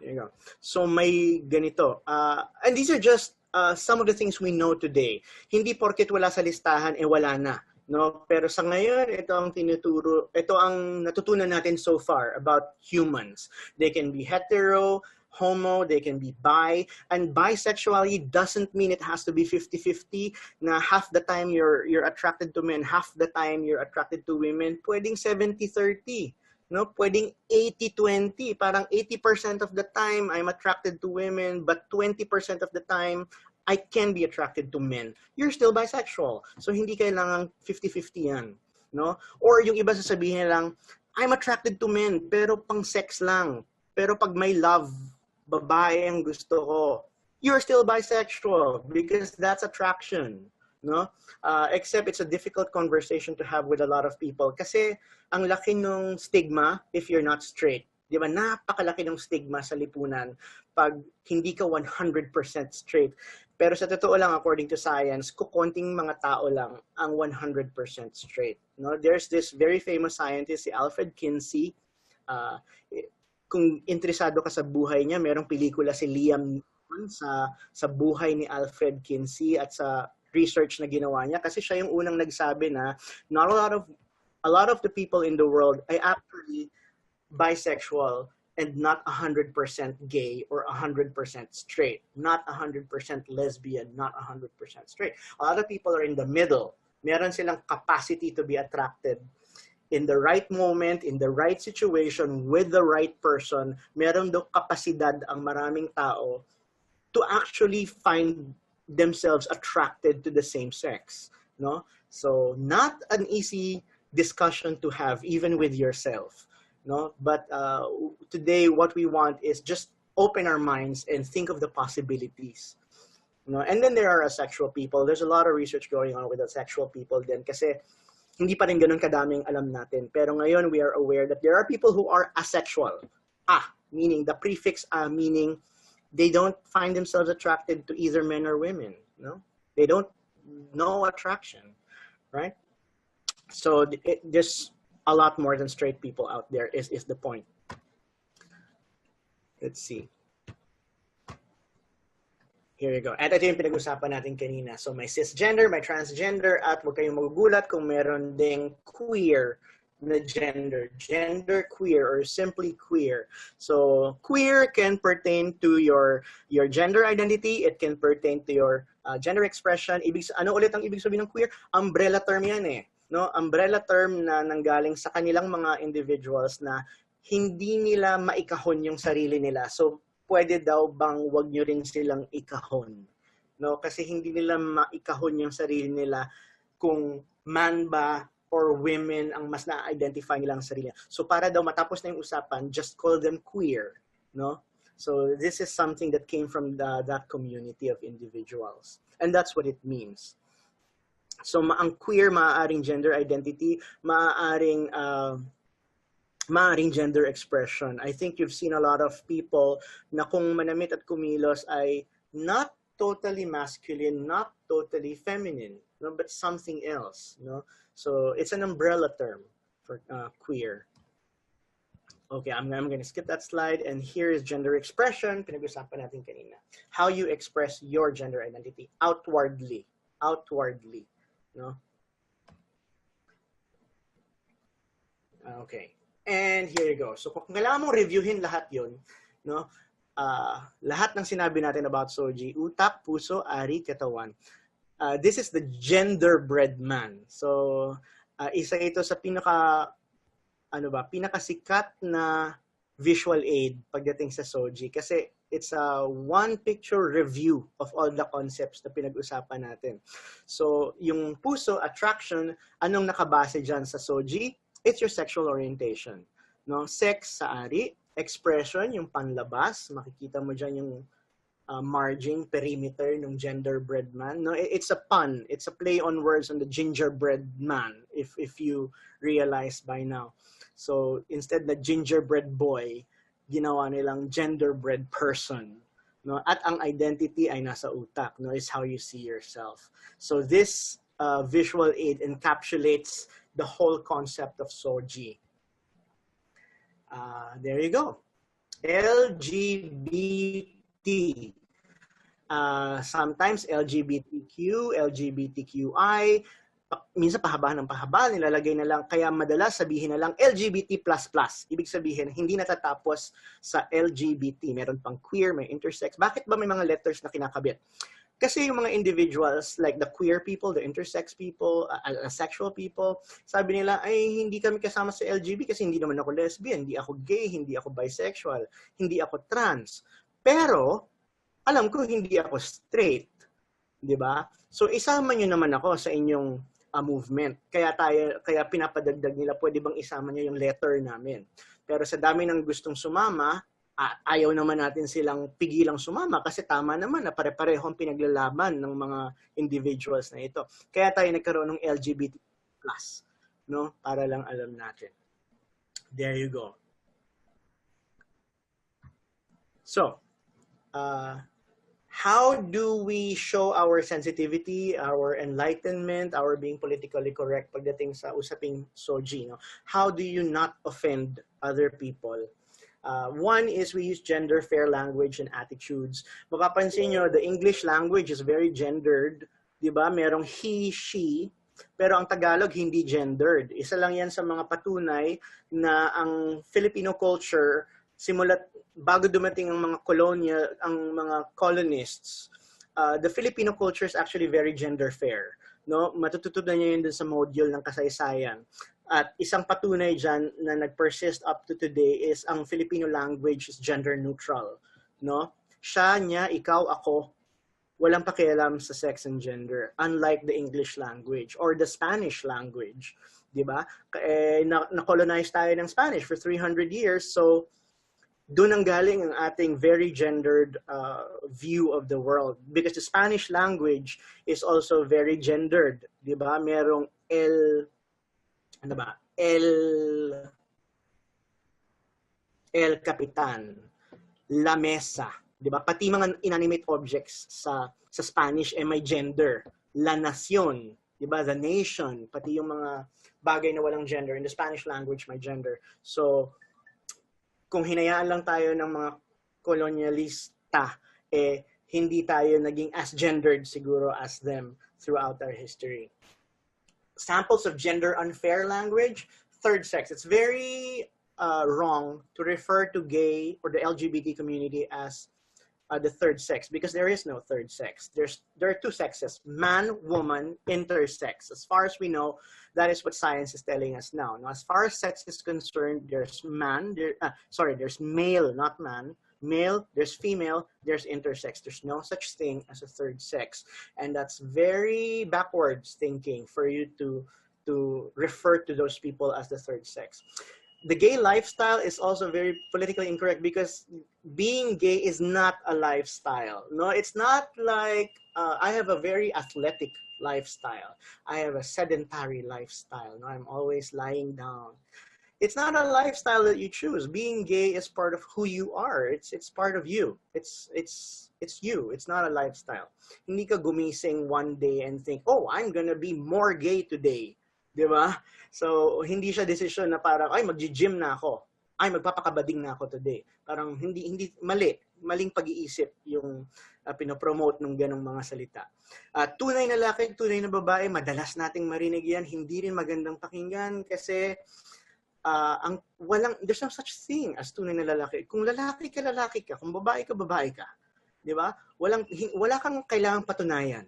There you go. So may ganito. And these are just some of the things we know today. Hindi porket wala sa listahan, wala na. No? Pero sa ngayon, ito ang natutunan natin so far about humans. They can be hetero, homo, they can be bi, and bisexuality doesn't mean it has to be 50-50, na half the time you're attracted to men, half the time you're attracted to women. Pwedeng 70-30, no? Pwedeng 80-20, parang 80% of the time I'm attracted to women, but 20% of the time I can be attracted to men. You're still bisexual. So hindi kailangan 50-50 yan, no? Or yung iba sasabihin lang, I'm attracted to men, pero pang sex lang. Pero pag may love, babae ang gusto ko, you're still bisexual because that's attraction, no? Except it's a difficult conversation to have with a lot of people kasi ang laki ng stigma if you're not straight. Di ba? Napakalaki ng stigma sa lipunan pag hindi ka 100% straight. Pero sa totoo lang, according to science, kukonting mga tao lang ang 100% straight. No? There's this very famous scientist, si Alfred Kinsey. Kung interesado ka sa buhay niya, merong pelikula si Liam Neeson sa buhay ni Alfred Kinsey at sa research na ginawa niya. Kasi siya yung unang nagsabi na not a lot of the people in the world ay actually bisexual and not 100% gay or 100% straight, not 100% lesbian, not 100% straight. A lot of people are in the middle. Meron silang capacity to be attracted in the right moment, in the right situation, with the right person. Meron do kapasidad ang maraming tao to actually find themselves attracted to the same sex, no? So not an easy discussion to have even with yourself. No, but today what we want is just open our minds and think of the possibilities. No, and then there are asexual people. There's a lot of research going on with asexual people then kasi hindi pa rin ganun kadaming alam natin. Pero ngayon we are aware that there are people who are asexual. Meaning the prefix meaning they don't find themselves attracted to either men or women. No, they don't know attraction, right? So there's a lot more than straight people out there is the point. Let's see. Here you go. At ito yung pinag-usapan natin kanina. So may cisgender, may transgender, at huwag kayong magugulat kung meron ding queer na gender. Gender queer or simply queer. So queer can pertain to your gender identity. It can pertain to your gender expression. Ano ulit ang ibig sabihin ng queer? Umbrella term yan eh. No, umbrella term na nanggaling sa kanilang mga individuals na hindi nila maikahon yung sarili nila. So, pwede daw bang wag nyo rin silang ikahon? No, kasi hindi nila maikahon yung sarili nila kung man ba or women ang mas na-identify nilang sarili. So, para daw matapos na yung usapan, just call them queer. No? So, this is something that came from that community of individuals. And that's what it means. So, ang queer, maaaring gender identity, maaaring gender expression. I think you've seen a lot of people na kung manamit at kumilos ay not totally masculine, not totally feminine, no, but something else. No? So, it's an umbrella term for queer. Okay, I'm going to skip that slide. And here is gender expression. Pinag-usapan natin kanina. How you express your gender identity outwardly. Outwardly. No? Okay. And here you go. So kung kailangan mong reviewin lahat yun, no? Lahat ng sinabi natin about Soji, Utak, Puso, Ari, Katawan. This is the gender-bred man. So isa ito sa pinakasikat na visual aid pagdating sa Soji kasi it's a one picture review of all the concepts na pinag-usapan natin. So, yung puso, attraction, anong nakabase dyan sa Soji? It's your sexual orientation. no? Sex sa ari, expression yung panlabas, makikita mo diyan yung margin, perimeter ng genderbread man, no? It's a pun, it's a play on words on the gingerbread man, if you realize by now. So instead na gingerbread boy, ginawa nilang genderbread person, no? At ang identity ay nasa utak, no? Is how you see yourself. So this visual aid encapsulates the whole concept of soji. There you go. LGBT. Sometimes LGBTQ, LGBTQI, minsan pahaba ng pahaba, nilalagay na lang, kaya madalas sabihin na lang LGBT++. Ibig sabihin, hindi natatapos sa LGBT. Meron pang queer, may intersex. Bakit ba may mga letters na kinakabit? Kasi yung mga individuals, like the queer people, the intersex people, asexual people, sabi nila, ay hindi kami kasama sa LGB kasi hindi naman ako lesbian, hindi ako gay, hindi ako bisexual, hindi ako trans. Pero, alam ko hindi ako straight. Di ba? So, isama nyo naman ako sa inyong movement. Kaya pinapadagdag nila, pwede bang isama nyo yung letter namin. Pero sa dami ng gustong sumama, ayaw naman natin silang pigilang sumama kasi tama naman na pare-parehong pinaglalaban ng mga individuals na ito. Kaya tayo nagkaroon ng LGBT+, no? Para lang alam natin. There you go. So, how do we show our sensitivity, our enlightenment, our being politically correct pagdating sa usaping soji? No? How do you not offend other people? One is we use gender fair language and attitudes. Makapansin nyo, the English language is very gendered. Diba? Merong he, she, pero ang Tagalog hindi gendered. Isa lang yan sa mga patunay na ang Filipino culture, simulat bago dumating ang mga colonists, the Filipino culture is actually very gender fair. No? Matututunan niyo yun dun sa module ng kasaysayan. At isang patunay dyan na nag-persist up to today is ang Filipino language is gender neutral. No? Siya, niya, ikaw, ako, walang pakialam sa sex and gender, unlike the English language or the Spanish language. Diba? Na-colonize tayo ng Spanish for 300 years, so doon ang galing ang ating very gendered view of the world. Because the Spanish language is also very gendered. Diba? Merong El Capitan, La Mesa. Diba? Pati mga inanimate objects sa Spanish may gender. La Nación, diba? The nation. Pati yung mga bagay na walang gender. In the Spanish language may gender. So, kung hinayaan lang tayo ng mga kolonyalista, hindi tayo naging as gendered siguro as them throughout our history. Samples of gender unfair language, third sex. It's very wrong to refer to gay or the LGBT community as the third sex because there is no third sex. There are two sexes, man, woman, intersex. As far as we know, that is what science is telling us now. Now, as far as sex is concerned, there's there's male, not man. Male, there's female, there's intersex. There's no such thing as a third sex. And that's very backwards thinking for you to refer to those people as the third sex. The gay lifestyle is also very politically incorrect because being gay is not a lifestyle. No, it's not like I have a very athletic lifestyle. I have a sedentary lifestyle. No, I'm always lying down. It's not a lifestyle that you choose. Being gay is part of who you are. It's part of you. It's you. It's not a lifestyle. Hindi ka gumising one day and think, oh, I'm gonna be more gay today. Diba? So, hindi siya desisyon na parang, ay, mag-gym na ako. Ay, magpapakabading na ako today. Parang maling pag-iisip yung pinopromote ng ganong mga salita. Tunay na lalaki, tunay na babae, madalas nating marinig yan, hindi rin magandang pakinggan kasi there's no such thing as tunay na lalaki. Kung lalaki ka, kung babae ka. Di ba? Wala kang kailangang patunayan.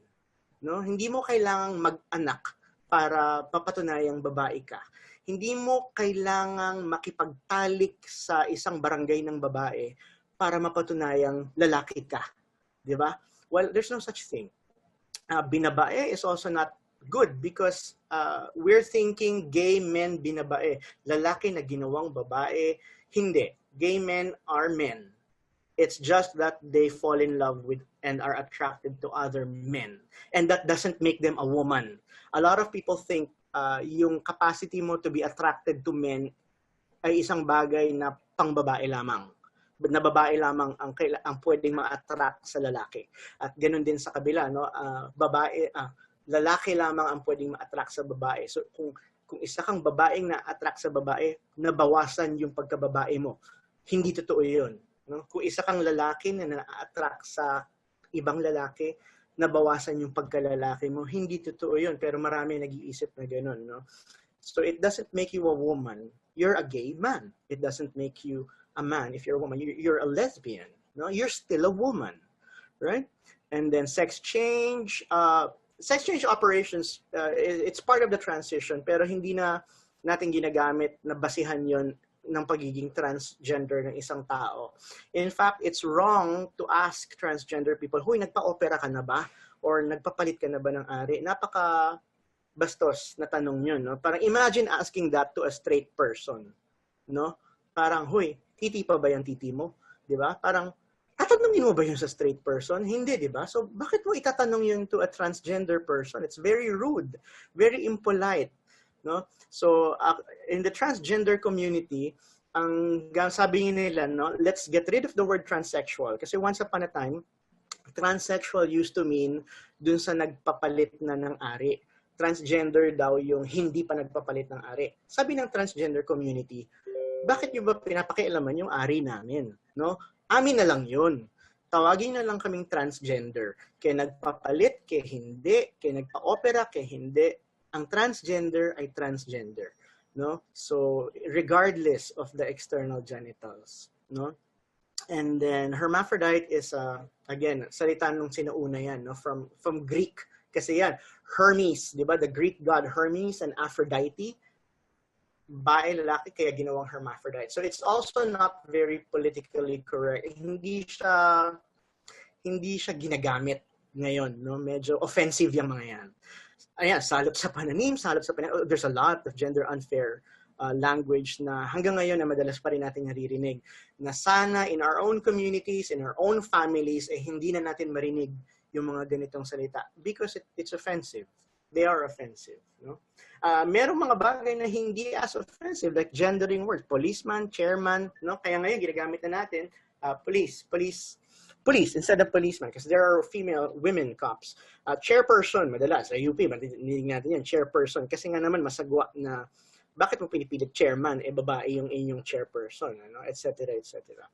No? Hindi mo kailangang mag-anak para papatunayang babae ka. Hindi mo kailangang makipagtalik sa isang barangay ng babae para mapatunayang lalaki ka. Di ba? Well, there's no such thing. Binabae is also not good because we're thinking gay men binabae. Lalaki na ginawang babae. Hindi. Gay men are men. It's just that they fall in love with and are attracted to other men. And that doesn't make them a woman. A lot of people think yung capacity mo to be attracted to men ay isang bagay na pangbabae lamang. Na babae lamang ang pwedeng ma-attract sa lalaki. At ganoon din sa kabila, no? Lalaki lamang ang pwedeng ma-attract sa babae. So kung isa kang babaeng na-attract sa babae, nabawasan yung pagkababae mo. Hindi totoo 'yun, no? Kung isa kang lalaki na na-attract sa ibang lalaki, nabawasan yung pagkalalaki mo. Hindi totoo 'yun, pero marami nag-iisip na ganoon, no? So it doesn't make you a woman. You're a gay man. It doesn't make you a man if you're a woman. You're a lesbian. No, you're still a woman, right? And then sex change operations, it's part of the transition, pero hindi na natin ginagamit na basihan yon ng pagiging transgender ng isang tao. In fact, it's wrong to ask transgender people, huy, nagpa-opera ka na ba? Or nagpapalit ka na ba ng ari? Napaka bastos na tanong yun, no? Parang imagine asking that to a straight person, no? Parang, huy, titi pa ba yung titi mo? Di ba? Parang, tatanungin mo ba yun sa straight person? Hindi, di ba? So, bakit mo itatanong yun to a transgender person? It's very rude, very impolite, no? So, in the transgender community, ang sabi nila, no, let's get rid of the word transsexual. Kasi once upon a time, transsexual used to mean dun sa nagpapalit na ng ari. Transgender daw yung hindi pa nagpapalit ng ari. Sabi ng transgender community, bakit nyo ba pinapakialaman yung ari namin? No? Amin na lang yun. Tawagin na lang kaming transgender. Kaya nagpapalit, kaya hindi, kaya nagpa-opera, kaya hindi. Ang transgender ay transgender. No? So, regardless of the external genitals. No? And then, hermaphrodite is, again, salita nung sinauna yan, no? From Greek. Kasi yan, Hermes, di ba? The Greek god Hermes and Aphrodite. Bae, lalaki, kaya ginawang hermaphrodite. So it's also not very politically correct. Hindi siya ginagamit ngayon, no? Medyo offensive yung mga yan. Ayan, salot sa pananim. There's a lot of gender unfair language na hanggang ngayon na madalas pa rin natin naririnig. Na sana in our own communities, in our own families, hindi na natin marinig yung mga ganitong salita because it's offensive. They are offensive, no? Merong mga bagay na hindi as offensive like gendering words, policeman, chairman, no? Kaya ngayon ginagamit na natin police instead of policeman because there are women cops. Chairperson, madalas, UP, marinig natin yan, chairperson. Kasi nga naman masagwa na bakit mo pinipilit chairman, babae yung inyong chairperson, ano? Et cetera, et cetera.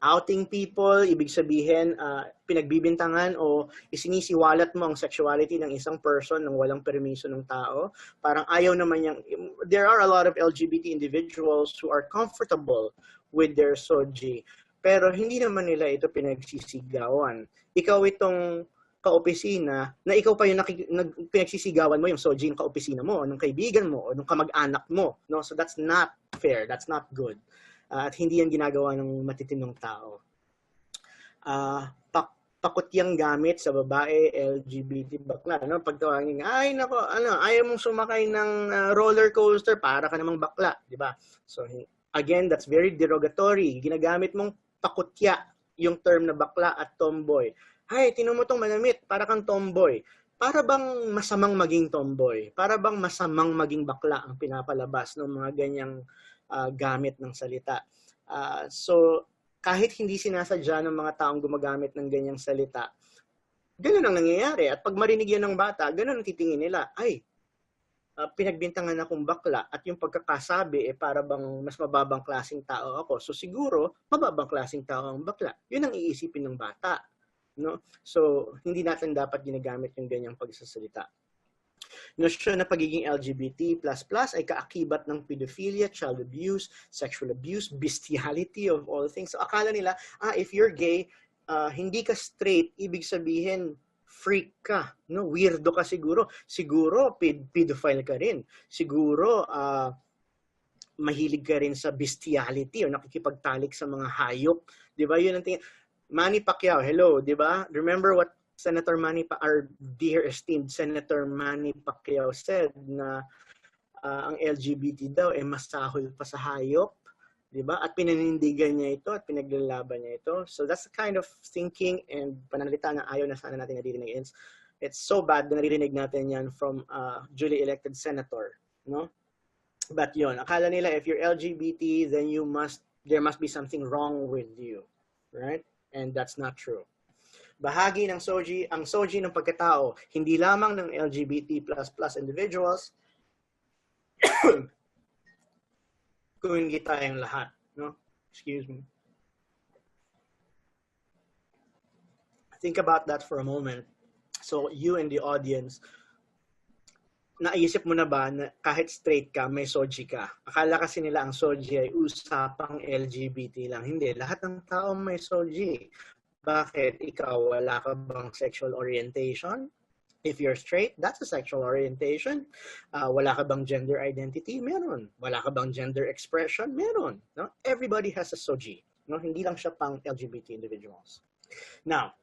Outing people, ibig sabihin, pinagbibintangan o isinisiwalat mo ang sexuality ng isang person nang walang permiso ng tao. Parang ayaw naman yung, there are a lot of LGBT individuals who are comfortable with their soji, pero hindi naman nila ito pinagsisigawan. Ikaw itong kaopisina, na ikaw pa yung pinagsisigawan mo yung soji ng kaopisina mo, o ng kaibigan mo, o ng kamag-anak mo. No? So that's not fair, that's not good. At hindi yan ginagawa ng matitinong tao. Pakutyang gamit sa babae, LGBT bakla. No? Pagtawagin, ay nako, ayaw mong sumakay ng roller coaster, para ka namang bakla. Diba? So, again, that's very derogatory. Ginagamit mong pakutya yung term na bakla at tomboy. Ay, tinan mo tong manamit, para kang tomboy. Para bang masamang maging tomboy? Para bang masamang maging bakla ang pinapalabas ng mga ganyang gamit ng salita. So, kahit hindi sinasadya ng mga taong gumagamit ng ganyang salita, ganun ang nangyayari. At pag marinig yan ng bata, ganun ang titingin nila. Ay, pinagbintangan akong bakla at yung pagkakasabi, para bang mas mababang klaseng tao ako. So, siguro, mababang klaseng tao ang bakla. Yun ang iisipin ng bata. No? So, hindi natin dapat ginagamit yung ganyang pagsasalita. Nosyon na pagiging LGBT++ ay kaakibat ng pedophilia, child abuse, sexual abuse, bestiality of all things. So akala nila, if you're gay, hindi ka straight, ibig sabihin, freak ka, no? Weirdo ka siguro. Siguro, pedophile ka rin. Siguro, mahilig ka rin sa bestiality o nakikipagtalik sa mga hayop. Di ba? Yun ang tingin. Manny Pacquiao, hello, di ba? Remember what Senator our dear esteemed Senator Manny Pacquiao said na ang LGBT daw ay masahol pa sa hayop, di ba? At pinanindigan niya ito at pinaglalaban niya ito. So that's the kind of thinking and pananalita na ayaw na sana natin naririnig. It's so bad na naririnig natin yan from duly elected senator, no? But yun, akala nila if you're LGBT, then there must be something wrong with you, right? And that's not true. Bahagi ng SOGI, ang SOGI ng pagkatao, hindi lamang ng LGBT++ individuals, kundi tayong lahat, no? Excuse me. Think about that for a moment. So you and the audience, naisip mo na ba na kahit straight ka, may SOGI ka? Akala kasi nila ang SOGI ay usapang LGBT lang. Hindi, lahat ng tao may SOGI. Bakit? Ikaw, wala ka bang sexual orientation? If you're straight, that's a sexual orientation. Wala ka bang gender identity? Meron. Wala ka bang gender expression? Meron. No? Everybody has a SOGI. No? Hindi lang siya pang LGBT individuals. Now,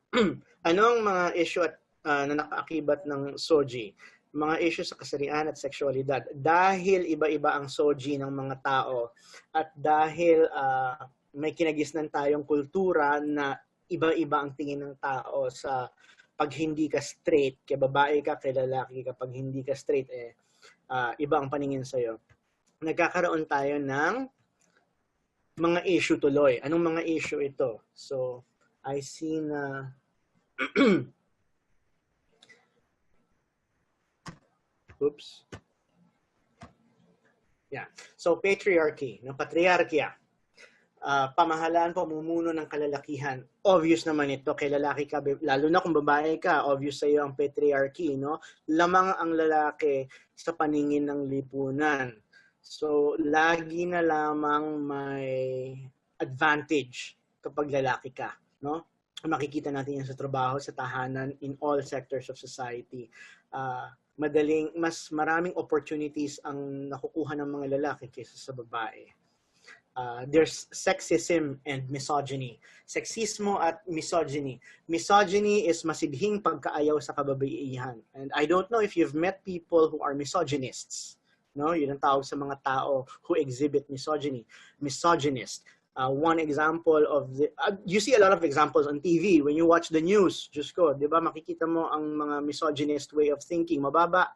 anong mga issue na nakaakibat ng SOGI? Mga issue sa kasarian at sexualidad. Dahil iba-iba ang SOGI ng mga tao at dahil may kinagisnan tayong kultura na iba-iba ang tingin ng tao sa pag hindi ka straight, kay babae ka, kay lalaki, kapag hindi ka straight, iba ang paningin sa'yo. Nagkakaroon tayo ng mga issue tuloy. Anong mga issue ito? So, I see na oops. Yeah. So, patriarchy, ng patriarkya. Pamahalaan, pamumuno ng kalalakihan. Obvious naman ito, kay lalaki ka, lalo na kung babae ka, obvious sa iyo ang patriarchy, no? Lamang ang lalaki sa paningin ng lipunan. So, lagi na lamang may advantage kapag lalaki ka, no? Makikita natin yan sa trabaho, sa tahanan, in all sectors of society. Mas maraming opportunities ang nakukuha ng mga lalaki kaysa sa babae. There's sexism and misogyny. Sexismo at misogyny. Misogyny is masibhing pagkaayaw sa kababaihan. And I don't know if you've met people who are misogynists. No, yun ang tawag sa mga tao who exhibit misogyny. Misogynist. One example of you see a lot of examples on TV when you watch the news. Diyos ko, di ba? Makikita mo ang mga misogynist way of thinking. Mababa.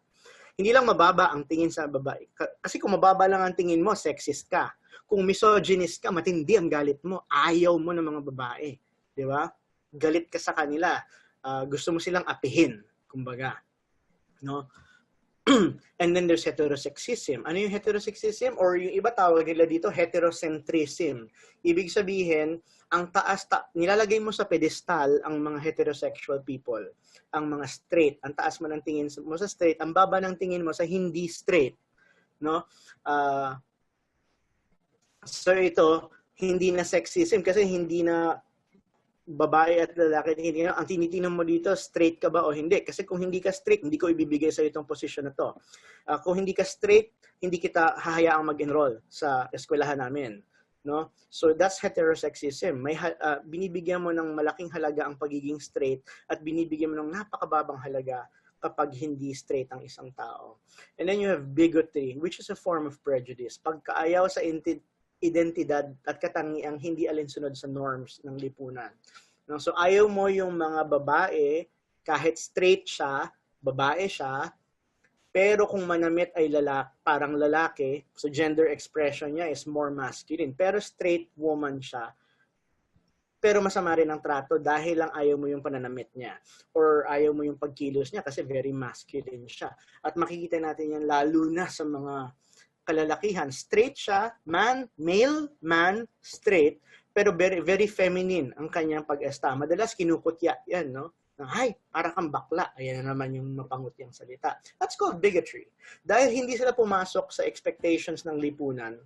Hindi lang mababa ang tingin sa babae. Kasi kung mababa lang ang tingin mo, sexist ka. Kung misogynist ka, matindi ang galit mo. Ayaw mo ng mga babae. Di ba? Galit ka sa kanila. Gusto mo silang apihin, kumbaga. No? And then there's heterosexism. Ano yung heterosexism? Or yung iba tawag nila dito, heterocentrism. Ibig sabihin, ang nilalagay mo sa pedestal ang mga heterosexual people. Ang mga straight. Ang taas mo ng tingin mo sa straight, ang baba ng tingin mo sa hindi straight. No? So ito, hindi na sexism kasi hindi na babae at lalaki, hindi na, ang tinitingnan mo dito, straight ka ba o hindi? Kasi kung hindi ka straight, hindi ko ibibigay sa itong posisyon na to. Kung hindi ka straight, hindi kita hahayaang mag-enroll sa eskwelahan namin. No? So that's heterosexism. Binibigyan mo ng malaking halaga ang pagiging straight at binibigyan mo ng napakababang halaga kapag hindi straight ang isang tao. And then you have bigotry, which is a form of prejudice. Pagkaayaw sa identidad at katangiang hindi alinsunod sa norms ng lipunan. No? So ayaw mo yung mga babae, kahit straight siya, babae siya, pero kung manamit ay parang lalaki, so gender expression niya is more masculine. Pero straight woman siya, pero masama rin ang trato dahil lang ayaw mo yung pananamit niya or ayaw mo yung pagkilos niya kasi very masculine siya. At makikita natin yan lalo na sa mga kalalakihan. Straight siya, male, man, straight, pero very, very feminine ang kanyang pag-esta. Madalas kinukutya yan, no? Ay, para kang bakla. Ayan na naman yung mapangutyang salita. That's called bigotry. Dahil hindi sila pumasok sa expectations ng lipunan,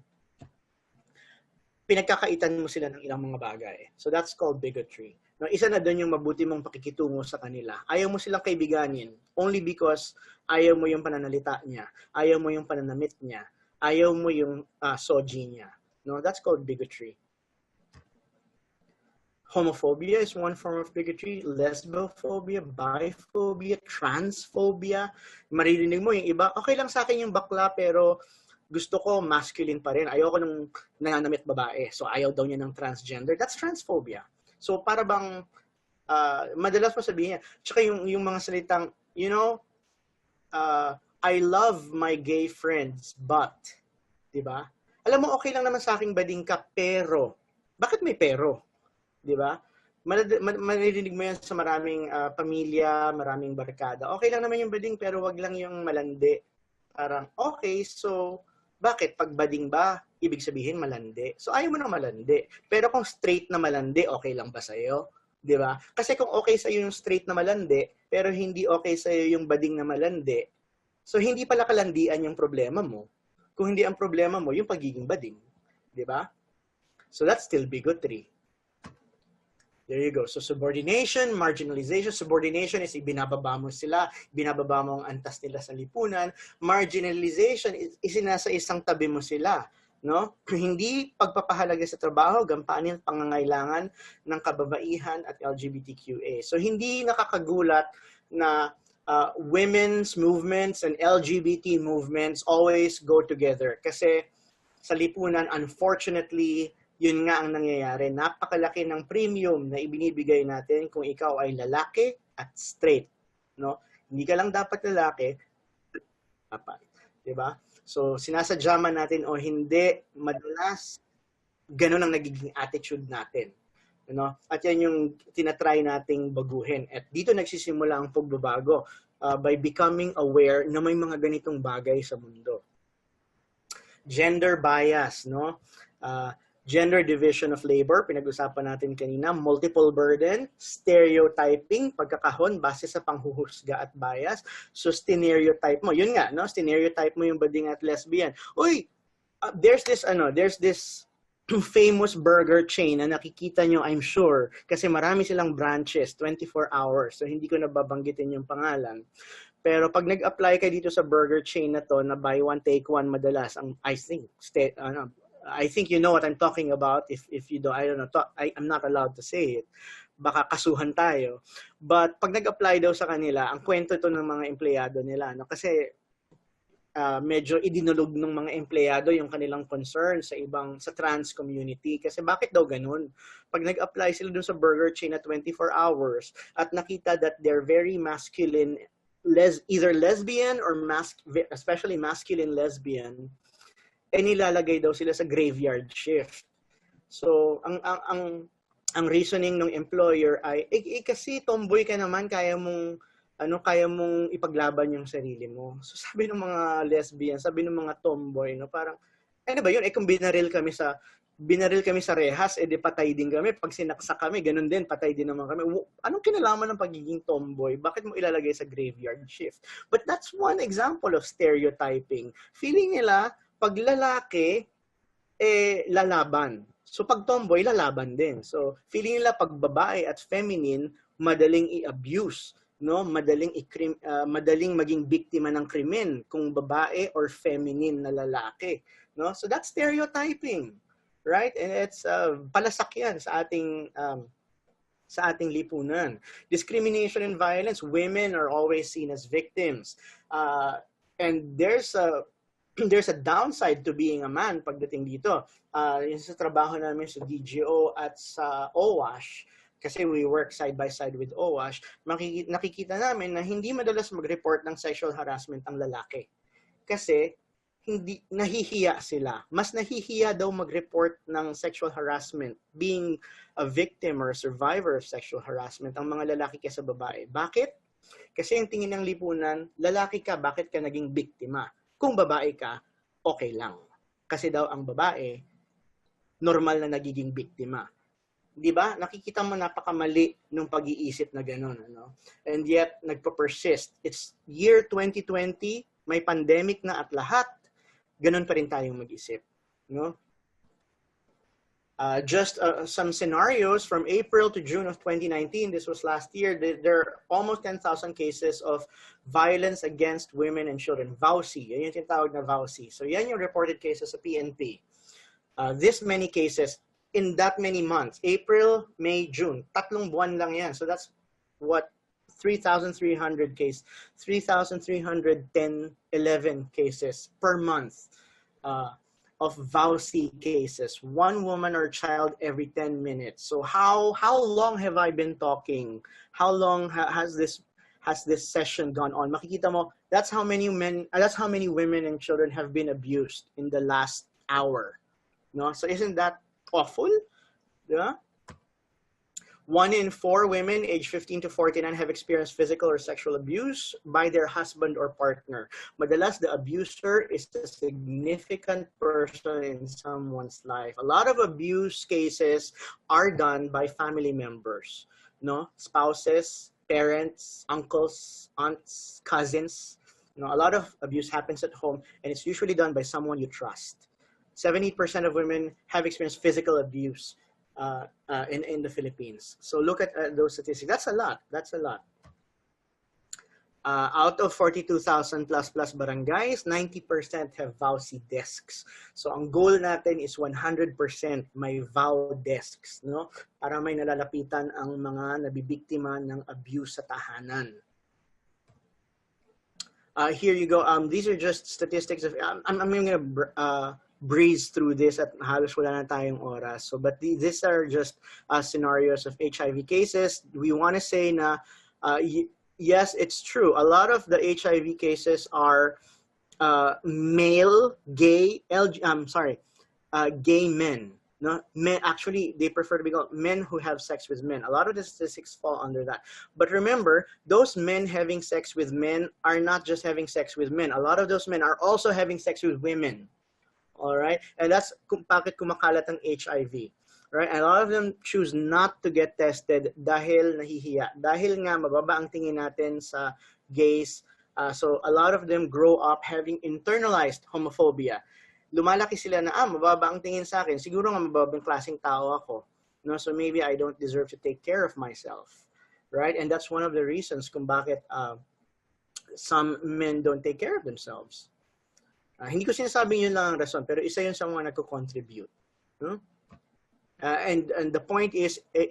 pinagkakaitan mo sila ng ilang mga bagay. So that's called bigotry. No, isa na doon yung mabuti mong pakikitungo sa kanila. Ayaw mo silang kaibiganin only because ayaw mo yung pananalita niya, ayaw mo yung pananamit niya, ayaw mo yung SOGI niya. No, that's called bigotry. Homophobia is one form of bigotry, lesbophobia, biphobia, transphobia. Maririnig mo yung iba, okay lang sa akin yung bakla pero gusto ko masculine pa rin. Ayoko nung nananamit babae. So ayaw daw niya ng transgender. That's transphobia. So para bang madalas mo sabihin niya. Tsaka yung mga salitang, you know, I love my gay friends, but, diba? Alam mo, okay lang naman sa aking bading ka, pero, bakit may pero? Diba? Maririnig mo yan sa maraming pamilya, maraming barkada. Okay lang naman yung bading, pero wag lang yung malandi. Parang, okay, so, bakit? Pag bading ba, ibig sabihin malandi. So, ayaw mo nang malandi. Pero kung straight na malandi, okay lang ba sa'yo? Diba? Kasi kung okay sa'yo yung straight na malandi, pero hindi okay sa'yo yung bading na malandi, so hindi pala kalandian yung problema mo. Kung hindi ang problema mo, yung pagiging bading. Diba? So that's still bigotry. There you go. So subordination, marginalization. Subordination is ibinababa mo sila, binababa mo ang antas nila sa lipunan. Marginalization is isinasa isang tabi mo sila. No? Hindi pagpapahalaga sa trabaho, gampanin pangangailangan ng kababaihan at LGBTQA. So hindi nakakagulat na women's movements and LGBT movements always go together. Kasi sa lipunan, unfortunately, yun nga ang nangyayari. Napakalaki ng premium na ibinibigay natin kung ikaw ay lalaki at straight. No? Hindi ka lang dapat lalaki, dapat. Diba? So, sinasadya man natin o hindi, madalas, ganun ang nagiging attitude natin. You know? At yan yung tinatry nating baguhin. At dito nagsisimula ang pagbabago by becoming aware na may mga ganitong bagay sa mundo. Gender bias, no? Gender division of labor, pinag-usapan natin kanina, multiple burden, stereotyping, pagkakahon base sa panghuhusga at bias. So, stereotype mo. Yun nga, no? Stereotype mo yung bading at lesbian. Uy, there's this famous burger chain na nakikita nyo, I'm sure, kasi marami silang branches, 24 hours. So, hindi ko nababanggitin yung pangalan. Pero pag nag-apply ka dito sa burger chain na to, na buy one, take one, madalas, I think you know what I'm talking about. If you don't, I don't know, I'm not allowed to say it. Baka kasuhan tayo. But pag nag-apply daw sa kanila, ang kwento ito ng mga empleyado nila. No? Kasi medyo idinulog ng mga empleyado yung kanilang concern sa trans community. Kasi bakit daw ganun? Pag nag-apply sila dun sa burger chain na 24 hours at nakita that they're very masculine, either lesbian or especially masculine lesbian, nilalagay daw sila sa graveyard shift. So, ang reasoning ng employer ay, kasi tomboy ka naman, kaya mong ipaglaban yung sarili mo. So, sabi ng mga lesbian, sabi ng mga tomboy, no, parang, ano ba yun? Kung binaril kami sa rehas, di patay din kami. Pag sinaksak kami, ganun din, patay din naman kami. Anong kinalaman ng pagiging tomboy? Bakit mo ilalagay sa graveyard shift? But that's one example of stereotyping. Feeling nila, pag lalaki, lalaban. So pag tomboy, lalaban din. So feeling nila pag babae at feminine, madaling i-abuse, no? Madaling maging biktima ng krimen kung babae or feminine na lalaki, no? So that's stereotyping, right? And it's palasak yan sa ating lipunan. Discrimination and violence, women are always seen as victims. And there's a downside to being a man pagdating dito. Yung sa trabaho namin sa DGO at sa OWASH, kasi we work side by side with OWASH, nakikita namin na hindi madalas mag-report ng sexual harassment ang lalaki. Kasi hindi nahihiya sila. Mas nahihiya daw mag-report ng sexual harassment, being a victim or a survivor of sexual harassment, ang mga lalaki kaysa babae. Bakit? Kasi yung tingin ng lipunan, lalaki ka, bakit ka naging biktima? Kung babae ka, okay lang. Kasi daw ang babae, normal na nagiging biktima. Di ba? Nakikita mo napakamali ng pag-iisip na gano'n. Ano? And yet, nagpo-persist. It's year 2020, may pandemic na at lahat, gano'n pa rin tayong mag-isip. No? Just some scenarios from April to June of 2019, this was last year, there are almost 10,000 cases of violence against women and children. VAUSI, yan yung tinatawag na VAUSI. So yan yung reported cases sa PNP. This many cases, in that many months. April, May, June. 3 buwan lang yan. So that's what 3,300 cases, 3,310, 11 cases per month of VAUSI cases. One woman or child every 10 minutes. So how long have I been talking? How long has this session gone on? Makikita mo, that's how many women and children have been abused in the last hour. No? So isn't that awful? Yeah? 1 in 4 women aged 15 to 49 have experienced physical or sexual abuse by their husband or partner. Madalas, the abuser is a significant person in someone's life. A lot of abuse cases are done by family members, no? Spouses, parents, uncles, aunts, cousins. You know, a lot of abuse happens at home, and it's usually done by someone you trust. 70% of women have experienced physical abuse in the Philippines. So look at those statistics. That's a lot. That's a lot. Out of 42,000 plus barangays, 90% have VAUSI desks. So ang goal natin is 100% may VAU desks, no? Para may nalalapitan ang mga nabibiktima ng abuse sa tahanan. Here you go. These are just statistics of. I'm gonna breeze through this at halos wala na tayong oras. So, but these are just scenarios of HIV cases. We want to say na yes, it's true. A lot of the HIV cases are male, gay, gay men. No, men actually they prefer to be called men who have sex with men. A lot of the statistics fall under that. But remember, those men having sex with men are not just having sex with men. A lot of those men are also having sex with women. All right, and that's kung bakit kumakalat ang HIV. Right, and a lot of them choose not to get tested dahil nahihiya. Dahil nga mababa ang tingin natin sa gays. So a lot of them grow up having internalized homophobia. Lumalaki sila na, mababa ang tingin sa akin. Siguro nga mababang klaseng tao ako. No? So maybe I don't deserve to take care of myself. Right? And that's one of the reasons kung bakit some men don't take care of themselves. Hindi ko sinasabing yun lang ang rason, pero isa yun sa mga nagko-contribute. No? And the point is, the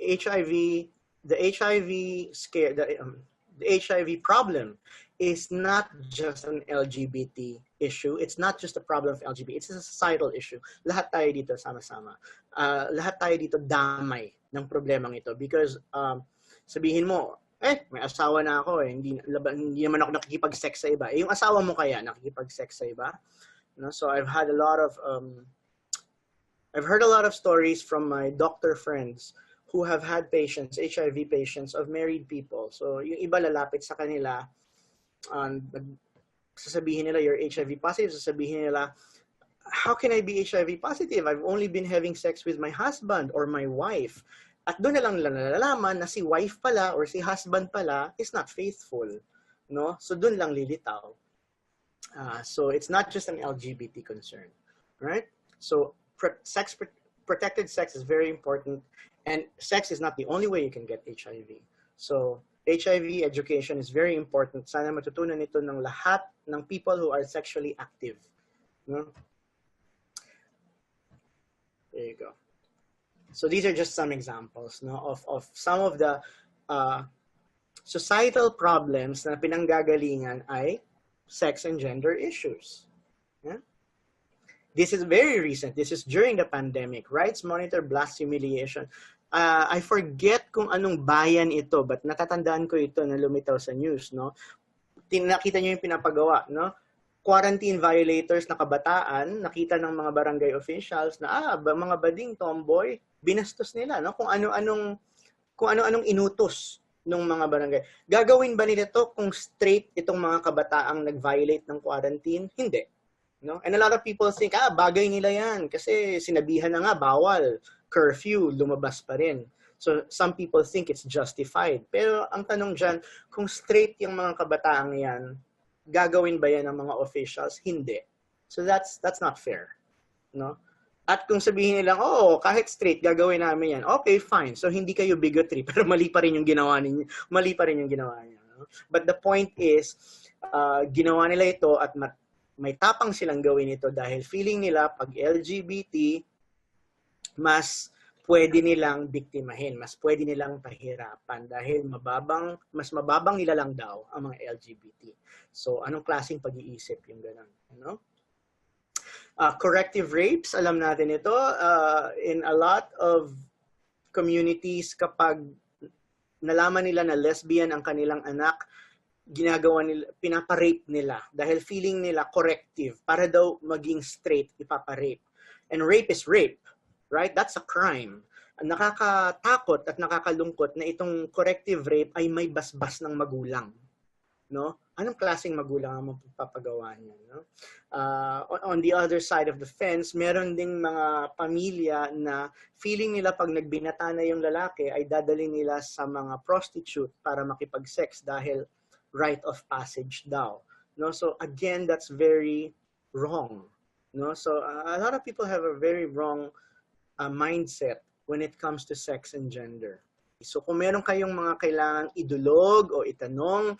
HIV problem is not just an LGBT issue. It's not just a problem of LGBT. It's a societal issue. Lahat tayo dito sama-sama. Lahat tayo dito damay ng problemang ito. Because sabihin mo, may asawa na ako hindi naman ako nakikipag-sex sa iba. Yung asawa mo kaya nakikipag-sex sa iba? No? So I've heard a lot of stories from my doctor friends who have had patients, HIV patients of married people. So yung iba lalapit sa kanila, sasabihin nila you're HIV positive, sasabihin nila, how can I be HIV positive? I've only been having sex with my husband or my wife. At doon na lang nalalaman na si wife pala or si husband pala is not faithful. No? So doon lang lilitaw. So it's not just an LGBT concern. Right? So protected sex is very important, and sex is not the only way you can get HIV. So HIV education is very important. Sana matutunan ito ng lahat ng people who are sexually active. No? There you go. So these are just some examples, no, of some of the societal problems na pinanggagalingan ay sex and gender issues. Yeah? This is very recent. This is during the pandemic. Rights Monitor blasts humiliation. I forget kung anong bayan ito, but natatandaan ko ito na lumitaw sa news. No? Nakita nyo yung pinapagawa. No? Quarantine violators na kabataan, nakita ng mga barangay officials na mga bading tomboy, binastos nila. No? Kung ano-anong inutos ng mga barangay. Gagawin ba nila ito kung straight itong mga kabataang nag-violate ng quarantine? Hindi. No? And a lot of people think, bagay nila yan kasi sinabihan na nga, bawal, curfew, lumabas pa rin. So some people think it's justified. Pero ang tanong dyan, kung straight yung mga kabataang yan, gagawin ba yan ng mga officials? Hindi. So that's not fair. No? At kung sabihin nilang, kahit straight, gagawin namin yan. Okay, fine. So hindi kayo bigotry, pero mali pa rin yung ginawa ninyo. Mali pa rin yung ginawa niyo. No? But the point is, ginawa nila ito at may tapang silang gawin ito dahil feeling nila pag LGBT, mas pwede nilang biktimahin, mas pwede nilang pahirapan dahil mas mababang nila lang daw ang mga LGBT. So, anong klaseng pag-iisip yung gano'n? You know? Corrective rapes, alam natin ito, in a lot of communities, kapag nalaman nila na lesbian ang kanilang anak, ginagawa nila, pinapa-rape nila dahil feeling nila corrective para daw maging straight, ipapa-rape. And rape is rape, right? That's a crime. Nakakatakot at nakakalungkot na itong corrective rape ay may basbas ng magulang. No? Anong klaseng magulang ang magpapagawa niya? No? On the other side of the fence, meron ding mga pamilya na feeling nila pag nagbinata na yung lalaki ay dadalhin nila sa mga prostitute para makipag-sex dahil rite of passage daw. No? So again, that's very wrong. No? So a lot of people have a very wrong mindset when it comes to sex and gender. So kung meron kayong mga kailangang idulog o itanong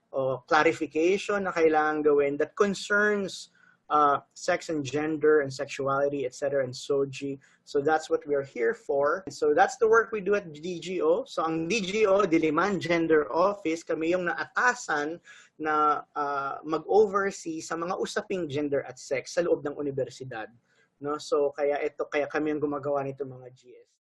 o clarification na kailangan gawin that concerns sex and gender and sexuality, etc. and SOGI. So that's what we're here for. So that's the work we do at DGO. So ang DGO, Diliman Gender Office, kami yung naatasan na mag-oversee sa mga usaping gender at sex sa loob ng universidad. No? So kaya kami yung gumagawa nito mga GS.